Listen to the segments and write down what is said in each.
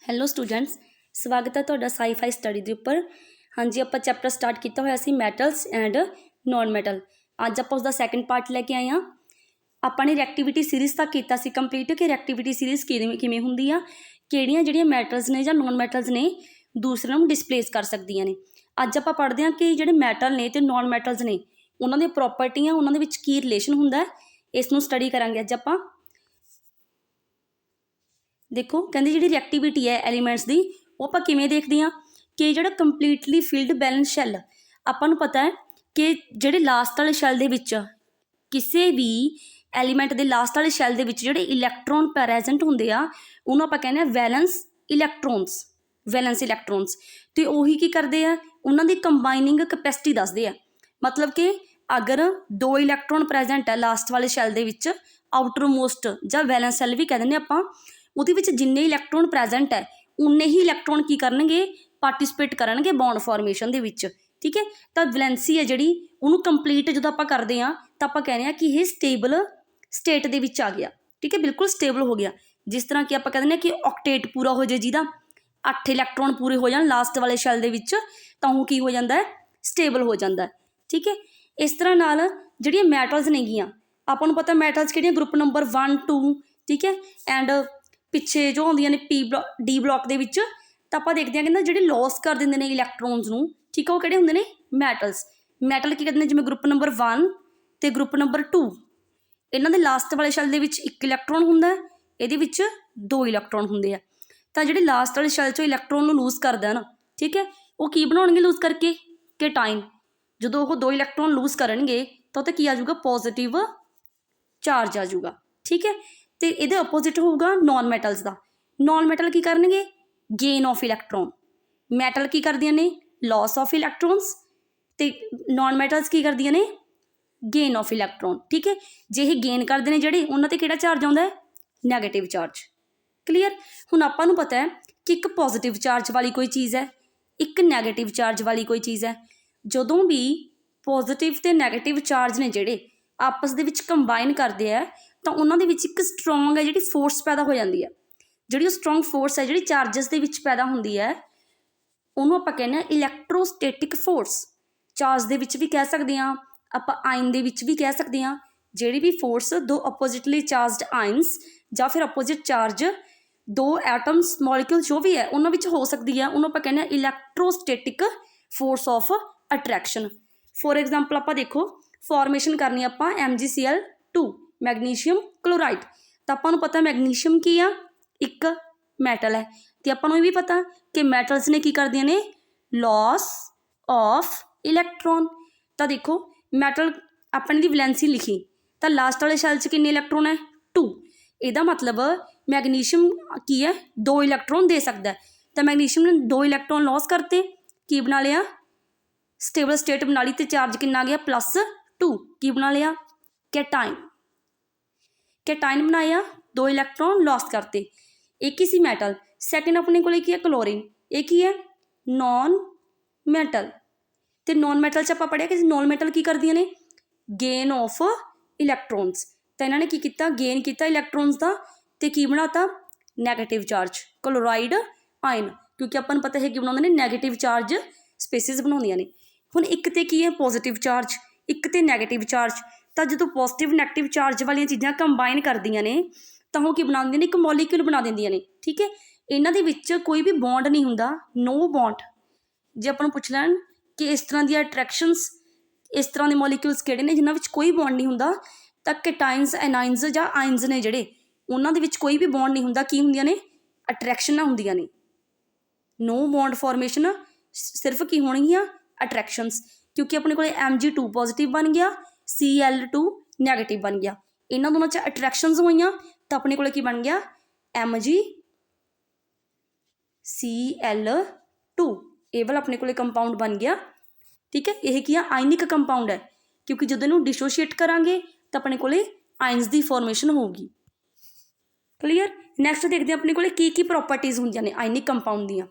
Hello students, ਸਵਾਗਤ ਹੈ ਤੁਹਾਡਾ ਸਾਈ-ਫਾਈ ਸਟੱਡੀ ਦੇ ਉੱਪਰ। ਹਾਂਜੀ, ਆਪਾਂ ਚੈਪਟਰ ਸਟਾਰਟ ਕੀਤਾ ਹੋਇਆ ਸੀ ਮੈਟਲਸ ਐਂਡ ਨੋਨ ਮੈਟਲ। ਅੱਜ ਆਪਾਂ ਉਸਦਾ ਸੈਕੰਡ ਪਾਰਟ ਲੈ ਕੇ ਆਏ ਹਾਂ। ਆਪਾਂ ਨੇ ਰਿਐਕਟੀਵਿਟੀ ਸੀਰੀਜ਼ ਤੱਕ ਕੀਤਾ ਸੀ ਕੰਪਲੀਟ ਕਿ ਰਿਐਕਟੀਵਿਟੀ ਸੀਰੀਜ਼ ਕਿਵੇਂ ਹੁੰਦੀ ਆ, ਕਿਹੜੀਆਂ ਜਿਹੜੀਆਂ ਮੈਟਲਸ ਨੇ ਜਾਂ ਨੋਨ ਮੈਟਲਸ ਨੇ ਦੂਸਰਿਆਂ ਨੂੰ ਡਿਸਪਲੇਸ ਕਰ ਸਕਦੀਆਂ ਨੇ। ਅੱਜ ਆਪਾਂ ਪੜ੍ਹਦੇ ਹਾਂ ਕਿ ਜਿਹੜੇ ਮੈਟਲ ਨੇ ਅਤੇ ਨੋਨ ਮੈਟਲਸ ਨੇ ਉਹਨਾਂ ਦੀਆਂ ਪ੍ਰੋਪਰਟੀਆਂ, ਉਹਨਾਂ ਦੇ ਵਿੱਚ ਕੀ ਰਿਲੇਸ਼ਨ ਹੁੰਦਾ, ਇਸ ਨੂੰ ਸਟੱਡੀ ਕਰਾਂਗੇ ਅੱਜ ਆਪਾਂ। ਦੇਖੋ ਕਹਿੰਦੇ ਜਿਹੜੀ ਰਿਐਕਟੀਵਿਟੀ ਹੈ ਐਲੀਮੈਂਟਸ ਦੀ, ਉਹ ਆਪਾਂ ਕਿਵੇਂ ਦੇਖਦੇ ਹਾਂ ਕਿ ਜਿਹੜਾ ਕੰਪਲੀਟਲੀ ਫਿਲਡ ਬੈਲੈਂਸ ਸ਼ੈੱਲ, ਆਪਾਂ ਨੂੰ ਪਤਾ ਹੈ ਕਿ ਜਿਹੜੇ ਲਾਸਟ ਵਾਲੇ ਸ਼ੈੱਲ ਦੇ ਵਿੱਚ ਕਿਸੇ ਵੀ ਐਲੀਮੈਂਟ ਦੇ ਲਾਸਟ ਵਾਲੇ ਸ਼ੈੱਲ ਦੇ ਵਿੱਚ ਜਿਹੜੇ ਇਲੈਕਟ੍ਰੋਨ ਪ੍ਰੈਜ਼ੈਂਟ ਹੁੰਦੇ ਆ ਉਹਨੂੰ ਆਪਾਂ ਕਹਿੰਦੇ ਹਾਂ ਵੈਲੈਂਸ ਇਲੈਕਟ੍ਰੋਨਸ। ਅਤੇ ਉਹੀ ਕੀ ਕਰਦੇ ਆ, ਉਹਨਾਂ ਦੀ ਕੰਬਾਈਨਿੰਗ ਕਪੈਸਿਟੀ ਦੱਸਦੇ ਆ। ਮਤਲਬ ਕਿ ਅਗਰ 2 ਇਲੈਕਟ੍ਰੋਨ ਪ੍ਰੈਜ਼ੈਂਟ ਹੈ ਲਾਸਟ ਵਾਲੇ ਸ਼ੈੱਲ ਦੇ ਵਿੱਚ, ਆਊਟਰ ਮੋਸਟ ਜਾਂ ਵੈਲੈਂਸ ਸੈੱਲ ਵੀ ਕਹਿ ਦਿੰਦੇ ਆਪਾਂ, ਉਹਦੇ ਵਿੱਚ ਜਿੰਨੇ ਇਲੈਕਟ੍ਰੋਨ ਪ੍ਰੈਜ਼ੈਂਟ ਹੈ ਉਨੇ ਹੀ ਇਲੈਕਟ੍ਰੋਨ ਕੀ ਕਰਨਗੇ, ਪਾਰਟੀਸਪੇਟ ਕਰਨਗੇ ਬੌਂਡ ਫਾਰਮੇਸ਼ਨ ਦੇ ਵਿੱਚ। ਠੀਕ ਹੈ, ਤਾਂ ਵੈਲੈਂਸੀ ਹੈ ਜਿਹੜੀ ਉਹਨੂੰ ਕੰਪਲੀਟ ਜਦੋਂ ਆਪਾਂ ਕਰਦੇ ਹਾਂ ਤਾਂ ਆਪਾਂ ਕਹਿੰਦੇ ਹਾਂ ਕਿ ਇਹ ਸਟੇਬਲ ਸਟੇਟ ਦੇ ਵਿੱਚ ਆ ਗਿਆ। ਠੀਕ ਹੈ, ਬਿਲਕੁਲ ਸਟੇਬਲ ਹੋ ਗਿਆ। ਜਿਸ ਤਰ੍ਹਾਂ ਕਿ ਆਪਾਂ ਕਹਿੰਦੇ ਹਾਂ ਕਿ ਆਕਟੇਟ ਪੂਰਾ ਹੋ ਜਾਏ, ਜਿਹਦਾ 8 ਇਲੈਕਟ੍ਰੋਨ ਪੂਰੇ ਹੋ ਜਾਣ ਲਾਸਟ ਵਾਲੇ ਸ਼ੈੱਲ ਦੇ ਵਿੱਚ, ਤਾਂ ਉਹ ਕੀ ਹੋ ਜਾਂਦਾ ਹੈ, ਸਟੇਬਲ ਹੋ ਜਾਂਦਾ। ਠੀਕ ਹੈ, ਇਸ ਤਰ੍ਹਾਂ ਨਾਲ ਜਿਹੜੀਆਂ ਮੈਟਲਸ ਨੇਗੀਆਂ, ਆਪਾਂ ਨੂੰ ਪਤਾ ਮੈਟਲਸ ਕਿਹੜੀਆਂ, ਗਰੁੱਪ ਨੰਬਰ 1 2, ਠੀਕ ਹੈ, ਐਂਡ ਪਿੱਛੇ ਜੋ ਆਉਂਦੀਆਂ ਨੇ ਡੀ ਬਲੋਕ ਦੇ ਵਿੱਚ, ਤਾਂ ਆਪਾਂ ਦੇਖਦੇ ਹਾਂ ਕਹਿੰਦਾ ਜਿਹੜੇ ਲੋਸ ਕਰ ਦਿੰਦੇ ਨੇ ਇਲੈਕਟ੍ਰੋਨਸ ਨੂੰ, ਠੀਕ ਹੈ, ਉਹ ਕਿਹੜੇ ਹੁੰਦੇ ਨੇ, ਮੈਟਲਸ। ਮੈਟਲ ਕੀ ਕਰਦੇ ਨੇ, ਜਿਵੇਂ ਗਰੁੱਪ ਨੰਬਰ 1 ਅਤੇ ਗਰੁੱਪ ਨੰਬਰ 2, ਇਹਨਾਂ ਦੇ ਲਾਸਟ ਵਾਲੇ ਸ਼ੈੱਲ ਦੇ ਵਿੱਚ 1 ਇਲੈਕਟ੍ਰੋਨ ਹੁੰਦਾ, ਇਹਦੇ ਵਿੱਚ 2 ਇਲੈਕਟ੍ਰੋਨ ਹੁੰਦੇ ਆ। ਤਾਂ ਜਿਹੜੇ ਲਾਸਟ ਵਾਲੇ ਸ਼ੈੱਲ 'ਚੋਂ ਇਲੈਕਟ੍ਰੋਨ ਨੂੰ ਲੂਜ਼ ਕਰਦਾ ਨਾ, ਠੀਕ ਹੈ, ਉਹ ਕੀ ਬਣਾਉਣਗੇ ਲੂਜ਼ ਕਰਕੇ, ਕੈਟਾਇਨ। ਜਦੋਂ ਉਹ 2 ਇਲੈਕਟ੍ਰੋਨ ਲੂਜ਼ ਕਰਨਗੇ ਤਾਂ ਉਹ 'ਤੇ ਕੀ ਆ ਜਾਊਗਾ, ਪੋਜ਼ੀਟਿਵ ਚਾਰਜ ਆ ਜਾਊਗਾ। ਠੀਕ ਹੈ, ਅਤੇ ਇਹਦੇ ਅਪੋਜ਼ਿਟ ਹੋਊਗਾ ਨੋਨ ਮੈਟਲਸ ਦਾ। ਨੋਨ ਮੈਟਲ ਕੀ ਕਰਨਗੇ, ਗੇਨ ਆਫ ਇਲੈਕਟ੍ਰੋਨ। ਮੈਟਲ ਕੀ ਕਰਦੀਆਂ ਨੇ, ਲੋਸ ਆਫ ਇਲੈਕਟ੍ਰੋਨਸ, ਅਤੇ ਨੋਨ ਮੈਟਲਸ ਕੀ ਕਰਦੀਆਂ ਨੇ, ਗੇਨ ਆਫ ਇਲੈਕਟ੍ਰੋਨ। ਠੀਕ ਹੈ, ਜੇ ਇਹ ਗੇਨ ਕਰਦੇ ਨੇ ਜਿਹੜੇ, ਉਹਨਾਂ 'ਤੇ ਕਿਹੜਾ ਚਾਰਜ ਆਉਂਦਾ ਹੈ, ਨੈਗੇਟਿਵ ਚਾਰਜ। ਕਲੀਅਰ। ਹੁਣ ਆਪਾਂ ਨੂੰ ਪਤਾ ਹੈ ਕਿ ਇੱਕ ਪੋਜ਼ੀਟਿਵ ਚਾਰਜ ਵਾਲੀ ਕੋਈ ਚੀਜ਼ ਹੈ, ਇੱਕ ਨੈਗੇਟਿਵ ਚਾਰਜ ਵਾਲੀ ਕੋਈ ਚੀਜ਼ ਹੈ। ਜਦੋਂ ਵੀ ਪੋਜ਼ੀਟਿਵ ਅਤੇ ਨੈਗੇਟਿਵ ਚਾਰਜ ਨੇ ਜਿਹੜੇ ਆਪਸ ਦੇ ਵਿੱਚ ਕੰਬਾਈਨ ਕਰਦੇ ਆ, ਤਾਂ ਉਹਨਾਂ ਦੇ ਵਿੱਚ ਇੱਕ ਸਟਰੋਂਗ ਹੈ ਜਿਹੜੀ ਫੋਰਸ ਪੈਦਾ ਹੋ ਜਾਂਦੀ ਹੈ। ਜਿਹੜੀ ਉਹ ਸਟਰੋਂਗ ਫੋਰਸ ਹੈ ਜਿਹੜੀ ਚਾਰਜਸ ਦੇ ਵਿੱਚ ਪੈਦਾ ਹੁੰਦੀ ਹੈ, ਉਹਨੂੰ ਆਪਾਂ ਕਹਿੰਦੇ ਹਾਂ ਇਲੈਕਟ੍ਰੋਸਟੈਟਿਕ ਫੋਰਸ। ਚਾਰਜ ਦੇ ਵਿੱਚ ਵੀ ਕਹਿ ਸਕਦੇ ਹਾਂ ਆਪਾਂ, ਆਇਨ ਦੇ ਵਿੱਚ ਵੀ ਕਹਿ ਸਕਦੇ ਹਾਂ। ਜਿਹੜੀ ਵੀ ਫੋਰਸ 2 ਅਪੋਜ਼ਿਟਲੀ ਚਾਰਜਡ ਆਇਨਸ ਜਾਂ ਫਿਰ ਅਪੋਜ਼ਿਟ ਚਾਰਜ 2 ਐਟਮਸ ਮੋਲੀਕਿਊਲ ਜੋ ਵੀ ਹੈ ਉਹਨਾਂ ਵਿੱਚ ਹੋ ਸਕਦੀ ਹੈ, ਉਹਨੂੰ ਆਪਾਂ ਕਹਿੰਦੇ ਹਾਂ electrostatic force of attraction. For example ਆਪਾਂ ਦੇਖੋ, ਫਾਰਮੇਸ਼ਨ ਕਰਨੀ ਆਪਾਂ MgCl2 ਮੈਗਨੀਸ਼ੀਅਮ ਕਲੋਰਾਈਡ। ਤਾਂ ਆਪਾਂ ਨੂੰ ਪਤਾ ਮੈਗਨੀਸ਼ੀਅਮ ਕੀ ਆ, ਇੱਕ ਮੈਟਲ ਹੈ, ਅਤੇ ਆਪਾਂ ਨੂੰ ਇਹ ਵੀ ਪਤਾ ਕਿ ਮੈਟਲਸ ਨੇ ਕੀ ਕਰਦੀਆਂ ਨੇ, ਲੋਸ ਆਫ ਇਲੈਕਟ੍ਰੋਨ। ਤਾਂ ਦੇਖੋ ਮੈਟਲ ਆਪਣੀ ਦੀ ਵੈਲੈਂਸੀ ਲਿਖੀ, ਤਾਂ ਲਾਸਟ ਵਾਲੇ ਸ਼ੈੱਲ 'ਚ ਕਿੰਨੇ ਇਲੈਕਟ੍ਰੋਨ ਹੈ, 2। ਇਹਦਾ ਮਤਲਬ ਮੈਗਨੀਸ਼ੀਅਮ ਕੀ ਹੈ, 2 ਇਲੈਕਟ੍ਰੋਨ ਦੇ ਸਕਦਾ। ਤਾਂ ਮੈਗਨੀਸ਼ੀਅਮ ਨੇ 2 ਇਲੈਕਟ੍ਰੋਨ ਲੋਸ ਕਰਤੇ, ਕੀ ਬਣਾ ਲਿਆ, ਸਟੇਬਲ ਸਟੇਟ ਬਣਾ ਲਈ, ਅਤੇ ਚਾਰਜ ਕਿੰਨਾ ਆ ਗਿਆ, +2। ਕੀ ਬਣਾ ਲਿਆ, ਕੈਟਾਇਨ। ਕੈਟਾਇਨ ਬਣਾਇਆ, 2 ਇਲੈਕਟ੍ਰੋਨ ਲੋਸ ਕਰਤੇ। ਇਹ ਕੀ ਸੀ, ਮੈਟਲ। ਸੈਕਿੰਡ ਆਪਣੇ ਕੋਲ ਕੀ ਹੈ, ਕਲੋਰੀਨ। ਇਹ ਕੀ ਹੈ, ਨੋਨ ਮੈਟਲ। ਅਤੇ ਨੋਨ ਮੈਟਲ 'ਚ ਆਪਾਂ ਪੜ੍ਹਿਆ ਕਿ ਨੋਨ ਮੈਟਲ ਕੀ ਕਰਦੀਆਂ ਨੇ, ਗੇਨ ਆਫ ਇਲੈਕਟ੍ਰੋਨਸ। ਤਾਂ ਇਹਨਾਂ ਨੇ ਕੀ ਕੀਤਾ, ਗੇਨ ਕੀਤਾ ਇਲੈਕਟ੍ਰੋਨਸ ਦਾ, ਅਤੇ ਕੀ ਬਣਾਤਾ, ਨੈਗੇਟਿਵ ਚਾਰਜ, ਕਲੋਰਾਈਡ ਆਇਨ। ਕਿਉਂਕਿ ਆਪਾਂ ਨੂੰ ਪਤਾ ਹੈ ਕਿ ਬਣਾਉਂਦੇ ਨੇ ਨੈਗੇਟਿਵ ਚਾਰਜ ਸਪੇਸਿਸ ਬਣਾਉਂਦੀਆਂ ਨੇ। ਹੁਣ ਇੱਕ 'ਤੇ ਕੀ ਹੈ, ਪੋਜ਼ੀਟਿਵ ਚਾਰਜ, ਇੱਕ 'ਤੇ ਨੈਗੇਟਿਵ ਚਾਰਜ। ਤਾਂ ਜਦੋਂ ਪੋਜ਼ੀਟਿਵ ਨੈਗੇਟਿਵ ਚਾਰਜ ਵਾਲੀਆਂ ਚੀਜ਼ਾਂ ਕੰਬਾਈਨ ਕਰਦੀਆਂ ਨੇ ਤਾਂ ਉਹ ਕੀ ਬਣਾ ਦਿੰਦੀਆਂ ਨੇ, ਇੱਕ ਮੋਲੀਕਿਊਲ ਬਣਾ ਦਿੰਦੀਆਂ ਨੇ। ਠੀਕ ਹੈ, ਇਹਨਾਂ ਦੇ ਵਿੱਚ ਕੋਈ ਵੀ ਬੌਂਡ ਨਹੀਂ ਹੁੰਦਾ, ਨੋ ਬੌਂਡ। ਜੇ ਆਪਾਂ ਨੂੰ ਪੁੱਛ ਲੈਣ ਕਿ ਇਸ ਤਰ੍ਹਾਂ ਦੀਆਂ ਅਟਰੈਕਸ਼ਨਸ, ਇਸ ਤਰ੍ਹਾਂ ਦੇ ਮੋਲੀਕਿਊਲਸ ਕਿਹੜੇ ਨੇ ਜਿਨ੍ਹਾਂ ਵਿੱਚ ਕੋਈ ਬੌਂਡ ਨਹੀਂ ਹੁੰਦਾ, ਤਾਂ ਕੈਟਾਇਨਸ, ਐਨਾਇਨਸ ਜਾਂ ਆਇਨਸ ਨੇ ਜਿਹੜੇ, ਉਹਨਾਂ ਦੇ ਵਿੱਚ ਕੋਈ ਵੀ ਬੌਂਡ ਨਹੀਂ ਹੁੰਦਾ। ਕੀ ਹੁੰਦੀਆਂ ਨੇ, ਅਟਰੈਕਸ਼ਨਾਂ ਹੁੰਦੀਆਂ ਨੇ। ਨੋ ਬੌਂਡ ਫਾਰਮੇਸ਼ਨ, ਸਿਰਫ ਕੀ ਹੋਣਗੀਆਂ, ਅਟਰੈਕਸ਼ਨਸ। ਕਿਉਂਕਿ ਆਪਣੇ ਕੋਲ Mg2 ਪੋਜ਼ੀਟਿਵ ਬਣ ਗਿਆ, Cl2 ਨੈਗੇਟਿਵ ਬਣ ਗਿਆ। ਇਹਨਾਂ ਦੋਨਾਂ 'ਚ ਅਟਰੈਕਸ਼ਨਸ ਹੋਈਆਂ ਤਾਂ ਆਪਣੇ ਕੋਲ ਕੀ ਬਣ ਗਿਆ, MgCl2। ਇਹ ਵਾਲਾ ਆਪਣੇ ਕੋਲ ਕੰਪਾਊਂਡ ਬਣ ਗਿਆ। ਠੀਕ ਹੈ, ਇਹ ਕੀ ਆ, ਆਇਨਿਕ ਕੰਪਾਊਂਡ ਹੈ, ਕਿਉਂਕਿ ਜਦੋਂ ਇਹਨੂੰ ਡਿਸੋਸ਼ੀਏਟ ਕਰਾਂਗੇ ਤਾਂ ਆਪਣੇ ਕੋਲ ਆਇਨਸ ਦੀ ਫਾਰਮੇਸ਼ਨ ਹੋਊਗੀ। ਕਲੀਅਰ। ਨੈਕਸਟ ਦੇਖਦੇ ਹਾਂ ਆਪਣੇ ਕੋਲ ਕੀ ਕੀ ਪ੍ਰੋਪਰਟੀਜ਼ ਹੁੰਦੀਆਂ ਨੇ ਆਇਨਿਕ ਕੰਪਾਊਂਡ ਦੀਆਂ।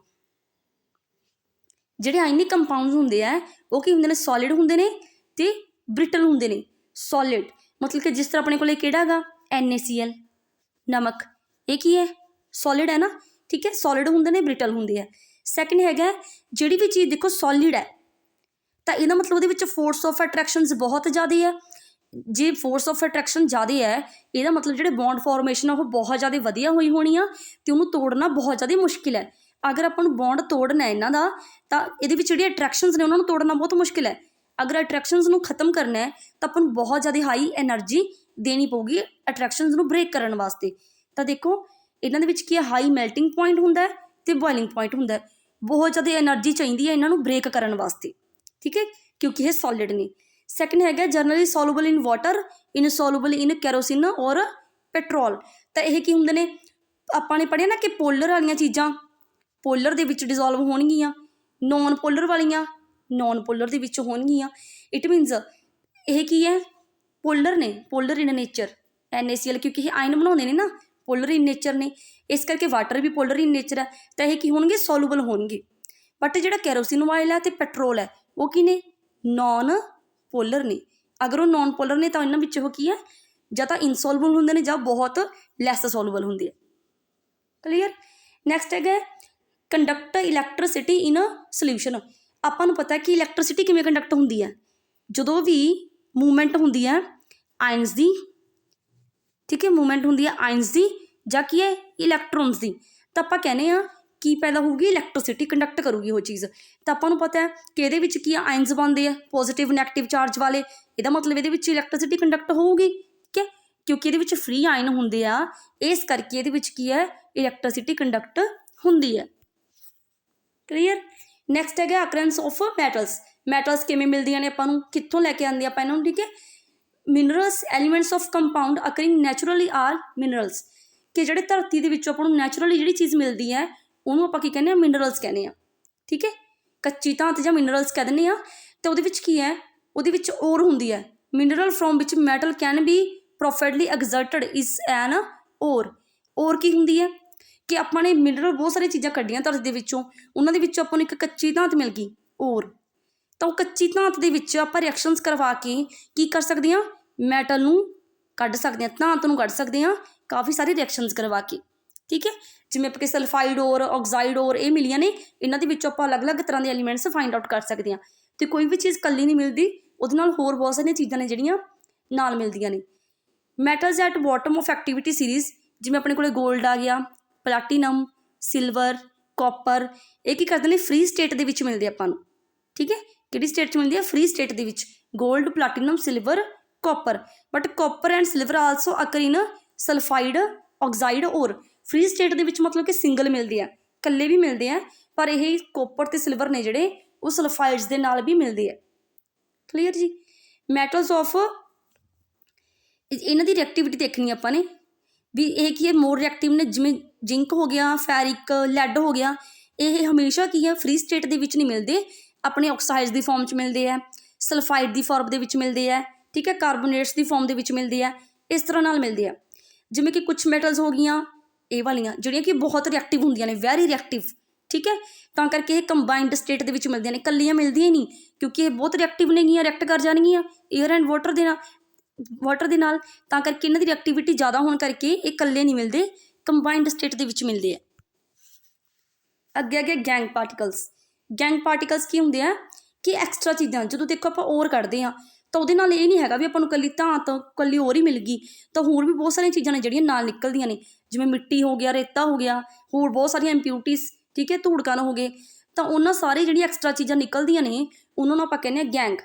ਜਿਹੜੇ ਆਇਨਿਕ ਕੰਪਾਊਂਡਸ ਹੁੰਦੇ ਆ ਉਹ ਕੀ ਹੁੰਦੇ ਨੇ, ਸੋਲਿਡ ਹੁੰਦੇ ਨੇ ਅਤੇ ਬ੍ਰਿਟਲ ਹੁੰਦੇ ਨੇ। ਸੋਲਿਡ ਮਤਲਬ ਕਿ ਜਿਸ ਤਰ੍ਹਾਂ ਆਪਣੇ ਕੋਲ ਕਿਹੜਾ ਹੈਗਾ, NaCl, ਨਮਕ। ਇਹ ਕੀ ਹੈ, ਸੋਲਿਡ ਹੈ ਨਾ, ठीक है, सॉलिड होंगे ने ब्रिटल होंगे है। सैकेंड हैगा जिहड़ी भी चीज़ देखो सॉलिड है तो इहदा मतलब उहदे विच फोर्स ऑफ अट्रैक्शनस बहुत ज़्यादा है। जे फोर्स ऑफ अट्रैक्शन ज़्यादा है इहदा मतलब जिहड़े बॉन्ड फॉर्मेशन वो बहुत ज़्यादा वधिया हुई होनी आ ते उहनूं तोड़ना बहुत ज़्यादा मुश्किल है। अगर आपां नूं बॉन्ड तोड़ना है इन्हां दा तां इहदे विच जिहड़ी अट्रैक्शनस ने उन्हां नूं तोड़ना बहुत मुश्किल है। अगर अट्रैक्शनस नूं खत्म करना है तो आपां नूं बहुत ज़्यादा हाई एनर्जी देनी पऊगी अट्रैक्शनस नूं ब्रेक करन वास्ते। तो देखो इन्हां दे विच की हाई मैल्टिंग पॉइंट हुंदा है ते बॉइलिंग पॉइंट हुंदा है। बहुत ज़्यादा एनर्जी चाहिए है इन्हां नूं ब्रेक करन वास्ते, ठीक है, क्योंकि ये सॉलिड ने। सैकेंड हैगा generally soluble in water, insoluble in kerosene और पेट्रोल। तो यह की होंगे ने आपां ने पढ़िया ना कि पोलर वाली चीज़ां पोलर दे विच डिजोल्व होणगियां, नॉन पोलर वालियां नॉन पोलर दे विच होणगियां। इट मीनस यह की है पोलर ने, पोलर इन नेचर NaCl, क्योंकि ये आयन बनाते हैं ना, पोलर इन नेचर ने, इस करके वाटर भी पोलर इन नेचर है। तो यह की होणगे सॉल्यूबल होणगे। बट जिहड़ा कैरोसिन ऑयल है तो पेट्रोल है वो की ने नॉन पोलर ने। अगर वो नॉन पोलर ने तो इन्हां विच की है जां तां इनसॉल्यूबल होंदे ने जां बहुत लैस सॉल्यूबल होंदे है। क्लीयर। नैक्सट है कंडक्ट इलैक्ट्रिसिटी इन सोल्यूशन। आपां नूं पता है कि इलैक्ट्रिसिटी किवें कंडक्ट होंदी है, जदों भी मूवमेंट होंदी है आयन्स दी, ठीक है, मूवमेंट होंदी है आयन्स दी जां की है इलैक्ट्रॉन्स दी, तो आपां कहने आ की पैदा होगी इलैक्ट्रिसिटी कंडक्ट करूगी वो चीज़। तो आपां नूं पता है कि इहदे विच की आयन्स बनते हैं पॉजिटिव नैगेटिव चार्ज वाले, इहदा मतलब इहदे विच इलैक्ट्रिसिटी कंडक्ट होगी, ठीक है, क्योंकि इहदे विच फ्री आयन होंदे आ, इस करके इहदे विच की है इलैक्ट्रिसिटी कंडक्ट होंदी है। क्लीयर। नैक्सट है अकरेंस ऑफ मैटल्स। मैटल्स किवें मिलदियां ने आपां नूं, कित्थों लैके आंदे आपां इन्हां नूं, ठीक है। Minerals elements of compound occurring naturally are minerals, कि जिहड़े धरती दे विचों आपां नूं नैचुरली जिहड़ी चीज़ मिलदी है ਉਹਨੂੰ ਆਪਾਂ ਕੀ ਕਹਿੰਦੇ ਆ ਮਿਨਰल्स ਕਹਿੰਦੇ ਆ, ठीक है, ਕੱਚੀ ਧਾਤ ਜਾਂ ਮਿਨਰल्स ਕਹਿ ਦਿੰਦੇ ਆ। ਤੇ ਉਹਦੇ ਵਿੱਚ ਕੀ ਹੈ, ਉਹਦੇ ਵਿੱਚ ਔਰ ਹੁੰਦੀ ਹੈ mineral from which metal can be profitably extracted is an ore ਕੀ ਹੁੰਦੀ ਹੈ ਕਿ ਆਪਾਂ ਨੇ ਮਿਨਰਲ ਬਹੁਤ ਸਾਰੀਆਂ ਚੀਜ਼ਾਂ ਕੱਢੀਆਂ ਧਰਤੀ ਦੇ ਵਿੱਚੋਂ, ਉਹਨਾਂ ਦੇ ਵਿੱਚੋਂ ਆਪਾਂ ਨੂੰ ਇੱਕ ਕੱਚੀ ਧਾਤ ਮਿਲ ਗਈ ਔਰ, ਤਾਂ ਉਹ ਕੱਚੀ ਧਾਤ ਦੇ ਵਿੱਚ ਆਪਾਂ ਰਿਐਕਸ਼ਨਸ ਕਰਵਾ ਕੇ ਕੀ ਕਰ ਸਕਦੇ ਹਾਂ, ਮੈਟਲ ਨੂੰ ਕੱਢ ਸਕਦੇ ਹਾਂ, ਧਾਤ ਨੂੰ ਕੱਢ ਸਕਦੇ ਹਾਂ ਕਾਫੀ ਸਾਰੀ ਰਿਐਕਸ਼ਨਸ ਕਰਵਾ ਕੇ, ठीक है। जिवें आपां सल्फाइड और ऑक्साइड और ये मिलियां ने, इन्हां दे विचों आपां अलग अलग तरह के एलीमेंट्स फाइंड आउट कर सकते हैं। तो कोई भी चीज़ कल्ली नहीं मिलती, उहदे नाल होर बहुत सारियां चीज़ां ने जिहड़ियां नाल मिलदियां ने। Metals at bottom of activity series, जिवें अपने कोल गोल्ड आ गया, प्लैटीनम, सिल्वर, कॉपर, ये की करदे ने फ्री स्टेट दे विच मिलदे आपां नूं, ठीक है। किहड़ी स्टेट च मिलदी है, फ्री स्टेट दे विच, gold, platinum, silver, copper. But copper and silver also occur in sulphide oxide और फ्री स्टेट दे विच मतलब कि सिंगल मिलते हैं, कल्ले भी मिलते हैं, पर यह कॉपर ते सिल्वर ने जिहड़े वो सल्फाइड्स दे नाल भी मिलते हैं। Clear ji. मैटल्स ऑफ इन्हां दी रिएक्टिविटी देखनी आपां ने भी ये की है मोर रिएक्टिव ने, जिवें जिंक हो गया, फैरिक, लैड हो गया, ये हमेशा की है फ्री स्टेट दे विच नहीं मिलते, अपने ऑक्साइड्स की फॉर्म च मिलते हैं, सल्फाइड की फॉर्म दे विच मिलते हैं, ठीक है, कार्बोनेट्स की फॉर्म दे विच मिलते हैं, इस तरह नाल मिलते हैं। जिवें कि कुछ मैटल्स हो गई ये वालियां जिहड़ियां कि बहुत रिएक्टिव होंदियां ने, वैरी रिएक्टिव, ठीक है, तां करके ये कंबाइंड स्टेट दे विच मिलदियां ने, कल्लियां मिलदियां नहीं, क्योंकि ये बहुत रिएक्टिव नेगियां, रिएक्ट कर जाणगियां एयर एंड वाटर दे नाल, तां करके इन्हां दी रिएक्टिविटी ज़्यादा होने करके ये कल्ले नहीं मिलते, कंबाइंड स्टेट दे विच मिलदे आ। अगे अगे गैंग पार्टिकल्स। गैंग पार्टिकल्स की होंदे आ कि एक्सट्रा चीज़ां जो देखो आप और कढ़ते हैं तो वो नाल ये नहीं है भी आपको कल्ली धात कल्ली और ही मिल गई, तो होर भी बहुत सारिया चीज़ां ने जिहड़ियां नाल निकलदियां ने, जिवें मिट्टी हो गया, रेता हो गया, होर बहुत सारिया इंप्यूरिटीज़, ठीक है, धूड़ कण हो गए, तो उन्होंने सारी जिहड़ियां एक्सट्रा चीज़ां निकलदियां ने उन्होंने आपां कहने गैंग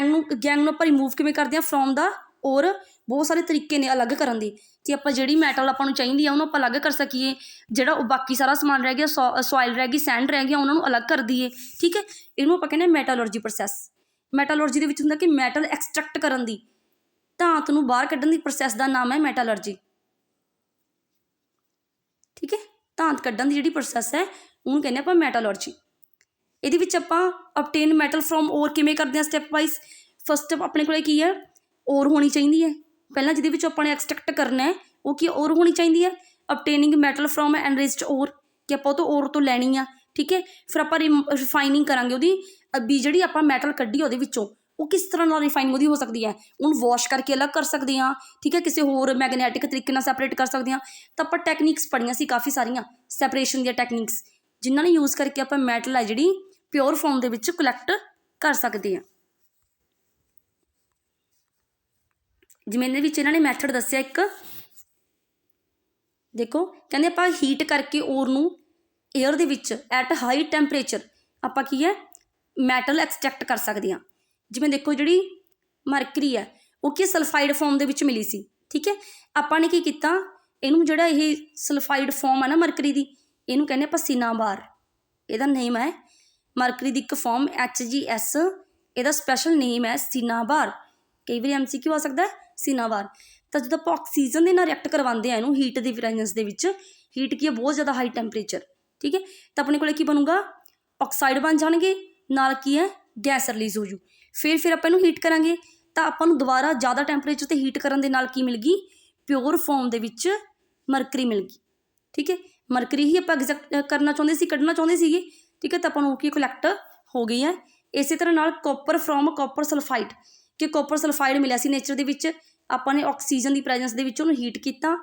नूं आपां रिमूव किवें करदे आ फ्रॉम द, और बहुत सारे तरीके ने अलग करन दे कि आपां जिहड़ी मैटल आपां नूं चाहीदी आ उहनूं आपां अलग कर सकीए, जिहड़ा बाकी सारा समान रह गया, सॉइल रह गई, सैंड रह गया, उन्होंने अलग कर दईए, ठीक है। इहनूं आपां कहने मैटालर्जी प्रोसैस। मैटालर्जी दे विच हुंदा कि मैटल एक्सट्रैक्ट करन दी, धात नूं बाहर कड्ढण दी प्रोसैस का नाम है मैटालर्जी, ठीक है। धात कड्ढण दी जिहड़ी प्रोसैस है उहनूं कहने आपां मैटालर्जी। इहदे विच आपां ऑबटेन मैटल फ्रॉम और किवें करदे हां स्टैप वाइज। फस्ट अपने कोल की है और होनी चाहिए है, पहला जिहदे विच आपां ने एक्सट्रैक्ट करना है वो की और होनी चाहिए है, ऑबटेनिंग मैटल फ्रॉम एनरिच्ड और, कि आपां तो और तो लैनी आ, ठीक है। फिर आपां रिफाइनिंग करांगे उहदी भी जिहड़ी आपां मैटल कड्ढी उहदे विचों ਉਹ ਕਿਸ ਤਰ੍ਹਾਂ ਨਾਲ ਰਿਫਾਈਨਿੰਗ ਉਹਦੀ ਹੋ ਸਕਦੀ ਹੈ, ਉਹਨੂੰ ਵਾਸ਼ ਕਰਕੇ ਅਲੱਗ ਕਰ ਸਕਦੇ ਹਾਂ, ਠੀਕ ਹੈ, ਕਿਸੇ ਹੋਰ ਮੈਗਨੈਟਿਕ ਤਰੀਕੇ ਨਾਲ ਸੈਪਰੇਟ ਕਰ ਸਕਦੇ ਹਾਂ। ਤਾਂ ਆਪਾਂ ਟੈਕਨੀਕਸ ਪੜ੍ਹੀਆਂ ਸੀ ਕਾਫੀ ਸਾਰੀਆਂ ਸੈਪਰੇਸ਼ਨ ਦੀਆਂ ਟੈਕਨੀਕਸ, ਜਿਨ੍ਹਾਂ ਨੂੰ ਯੂਜ਼ ਕਰਕੇ ਆਪਾਂ ਮੈਟਲ ਹੈ ਜਿਹੜੀ ਪਿਓਰ ਫਾਰਮ ਦੇ ਵਿੱਚ ਕਲੈਕਟ ਕਰ ਸਕਦੇ ਹਾਂ। ਜਿਵੇਂ ਇਹਦੇ ਵਿੱਚ ਇਹਨਾਂ ਨੇ ਮੈਥਡ ਦੱਸਿਆ ਇੱਕ, ਦੇਖੋ ਕਹਿੰਦੇ ਆਪਾਂ ਹੀਟ ਕਰਕੇ ਓਰ ਨੂੰ ਏਅਰ ਦੇ ਵਿੱਚ ਐਟ ਹਾਈ ਟੈਂਪਰੇਚਰ ਆਪਾਂ ਕੀ ਹੈ ਮੈਟਲ ਐਕਸਟ੍ਰੈਕਟ ਕਰ ਸਕਦੇ ਹਾਂ। ਜਿਵੇਂ ਦੇਖੋ ਜਿਹੜੀ ਮਰਕਰੀ ਹੈ ਉਹ ਕੀ ਸਲਫਾਈਡ ਫਾਰਮ ਦੇ ਵਿੱਚ ਮਿਲੀ ਸੀ, ਠੀਕ ਹੈ। ਆਪਾਂ ਨੇ ਕੀ ਕੀਤਾ, ਇਹਨੂੰ ਜਿਹੜਾ ਇਹ ਸਲਫਾਈਡ ਫਾਰਮ ਹੈ ਨਾ ਮਰਕਰੀ ਦੀ, ਇਹਨੂੰ ਕਹਿੰਦੇ ਆਪਾਂ ਸਿਨਾਬਾਰ, ਇਹਦਾ ਨੇਮ ਹੈ ਮਰਕਰੀ ਦੀ ਇੱਕ ਫਾਰਮ HgS, ਇਹਦਾ ਸਪੈਸ਼ਲ ਨੇਮ ਹੈ ਸਿਨਾਬਾਰ। ਕਈ ਵਾਰੀ MCQ ਆ ਸਕਦਾ ਸਿਨਾਬਾਰ। ਤਾਂ ਜਦੋਂ ਆਪਾਂ ਆਕਸੀਜਨ ਦੇ ਨਾਲ ਰਿਐਕਟ ਕਰਵਾਉਂਦੇ ਆ ਇਹਨੂੰ ਹੀਟ ਦੀ ਪ੍ਰੈਜ਼ੈਂਸ ਦੇ ਵਿੱਚ, ਹੀਟ ਕੀ ਹੈ ਬਹੁਤ ਜ਼ਿਆਦਾ ਹਾਈ ਟੈਂਪਰੇਚਰ, ਠੀਕ ਹੈ, ਤਾਂ ਆਪਣੇ ਕੋਲ ਕੀ ਬਣੂਗਾ ਆਕਸਾਈਡ ਬਣ ਜਾਣਗੇ, ਨਾਲ ਕੀ ਹੈ ਗੈਸ ਰਿਲੀਜ਼ ਹੋ ਜੂ। ਫਿਰ ਆਪਾਂ ਇਹਨੂੰ ਹੀਟ ਕਰਾਂਗੇ ਤਾਂ ਆਪਾਂ ਨੂੰ ਦੁਬਾਰਾ ਜ਼ਿਆਦਾ ਟੈਂਪਰੇਚਰ 'ਤੇ ਹੀਟ ਕਰਨ ਦੇ ਨਾਲ ਕੀ ਮਿਲ ਗਈ, ਪਿਓਰ ਫਾਰਮ ਦੇ ਵਿੱਚ ਮਰਕਰੀ ਮਿਲ ਗਈ, ਠੀਕ ਹੈ। ਮਰਕਰੀ ਹੀ ਆਪਾਂ ਐਗਜ਼ੈਕਟ ਕਰਨਾ ਚਾਹੁੰਦੇ ਸੀ, ਕੱਢਣਾ ਚਾਹੁੰਦੇ ਸੀਗੇ, ਠੀਕ ਹੈ, ਤਾਂ ਆਪਾਂ ਨੂੰ ਕੀ ਕਲੈਕਟ ਹੋ ਗਈ ਹੈ। ਇਸੇ ਤਰ੍ਹਾਂ ਨਾਲ ਕਾਪਰ ਫਰੋਮ ਕਾਪਰ ਸਲਫਾਈਡ, ਕਿ ਕਾਪਰ ਸਲਫਾਈਡ ਮਿਲਿਆ ਸੀ ਨੇਚਰ ਦੇ ਵਿੱਚ, ਆਪਾਂ ਨੇ ਆਕਸੀਜਨ ਦੀ ਪ੍ਰੈਜ਼ੈਂਸ ਦੇ ਵਿੱਚ ਉਹਨੂੰ ਹੀਟ ਕੀਤਾ,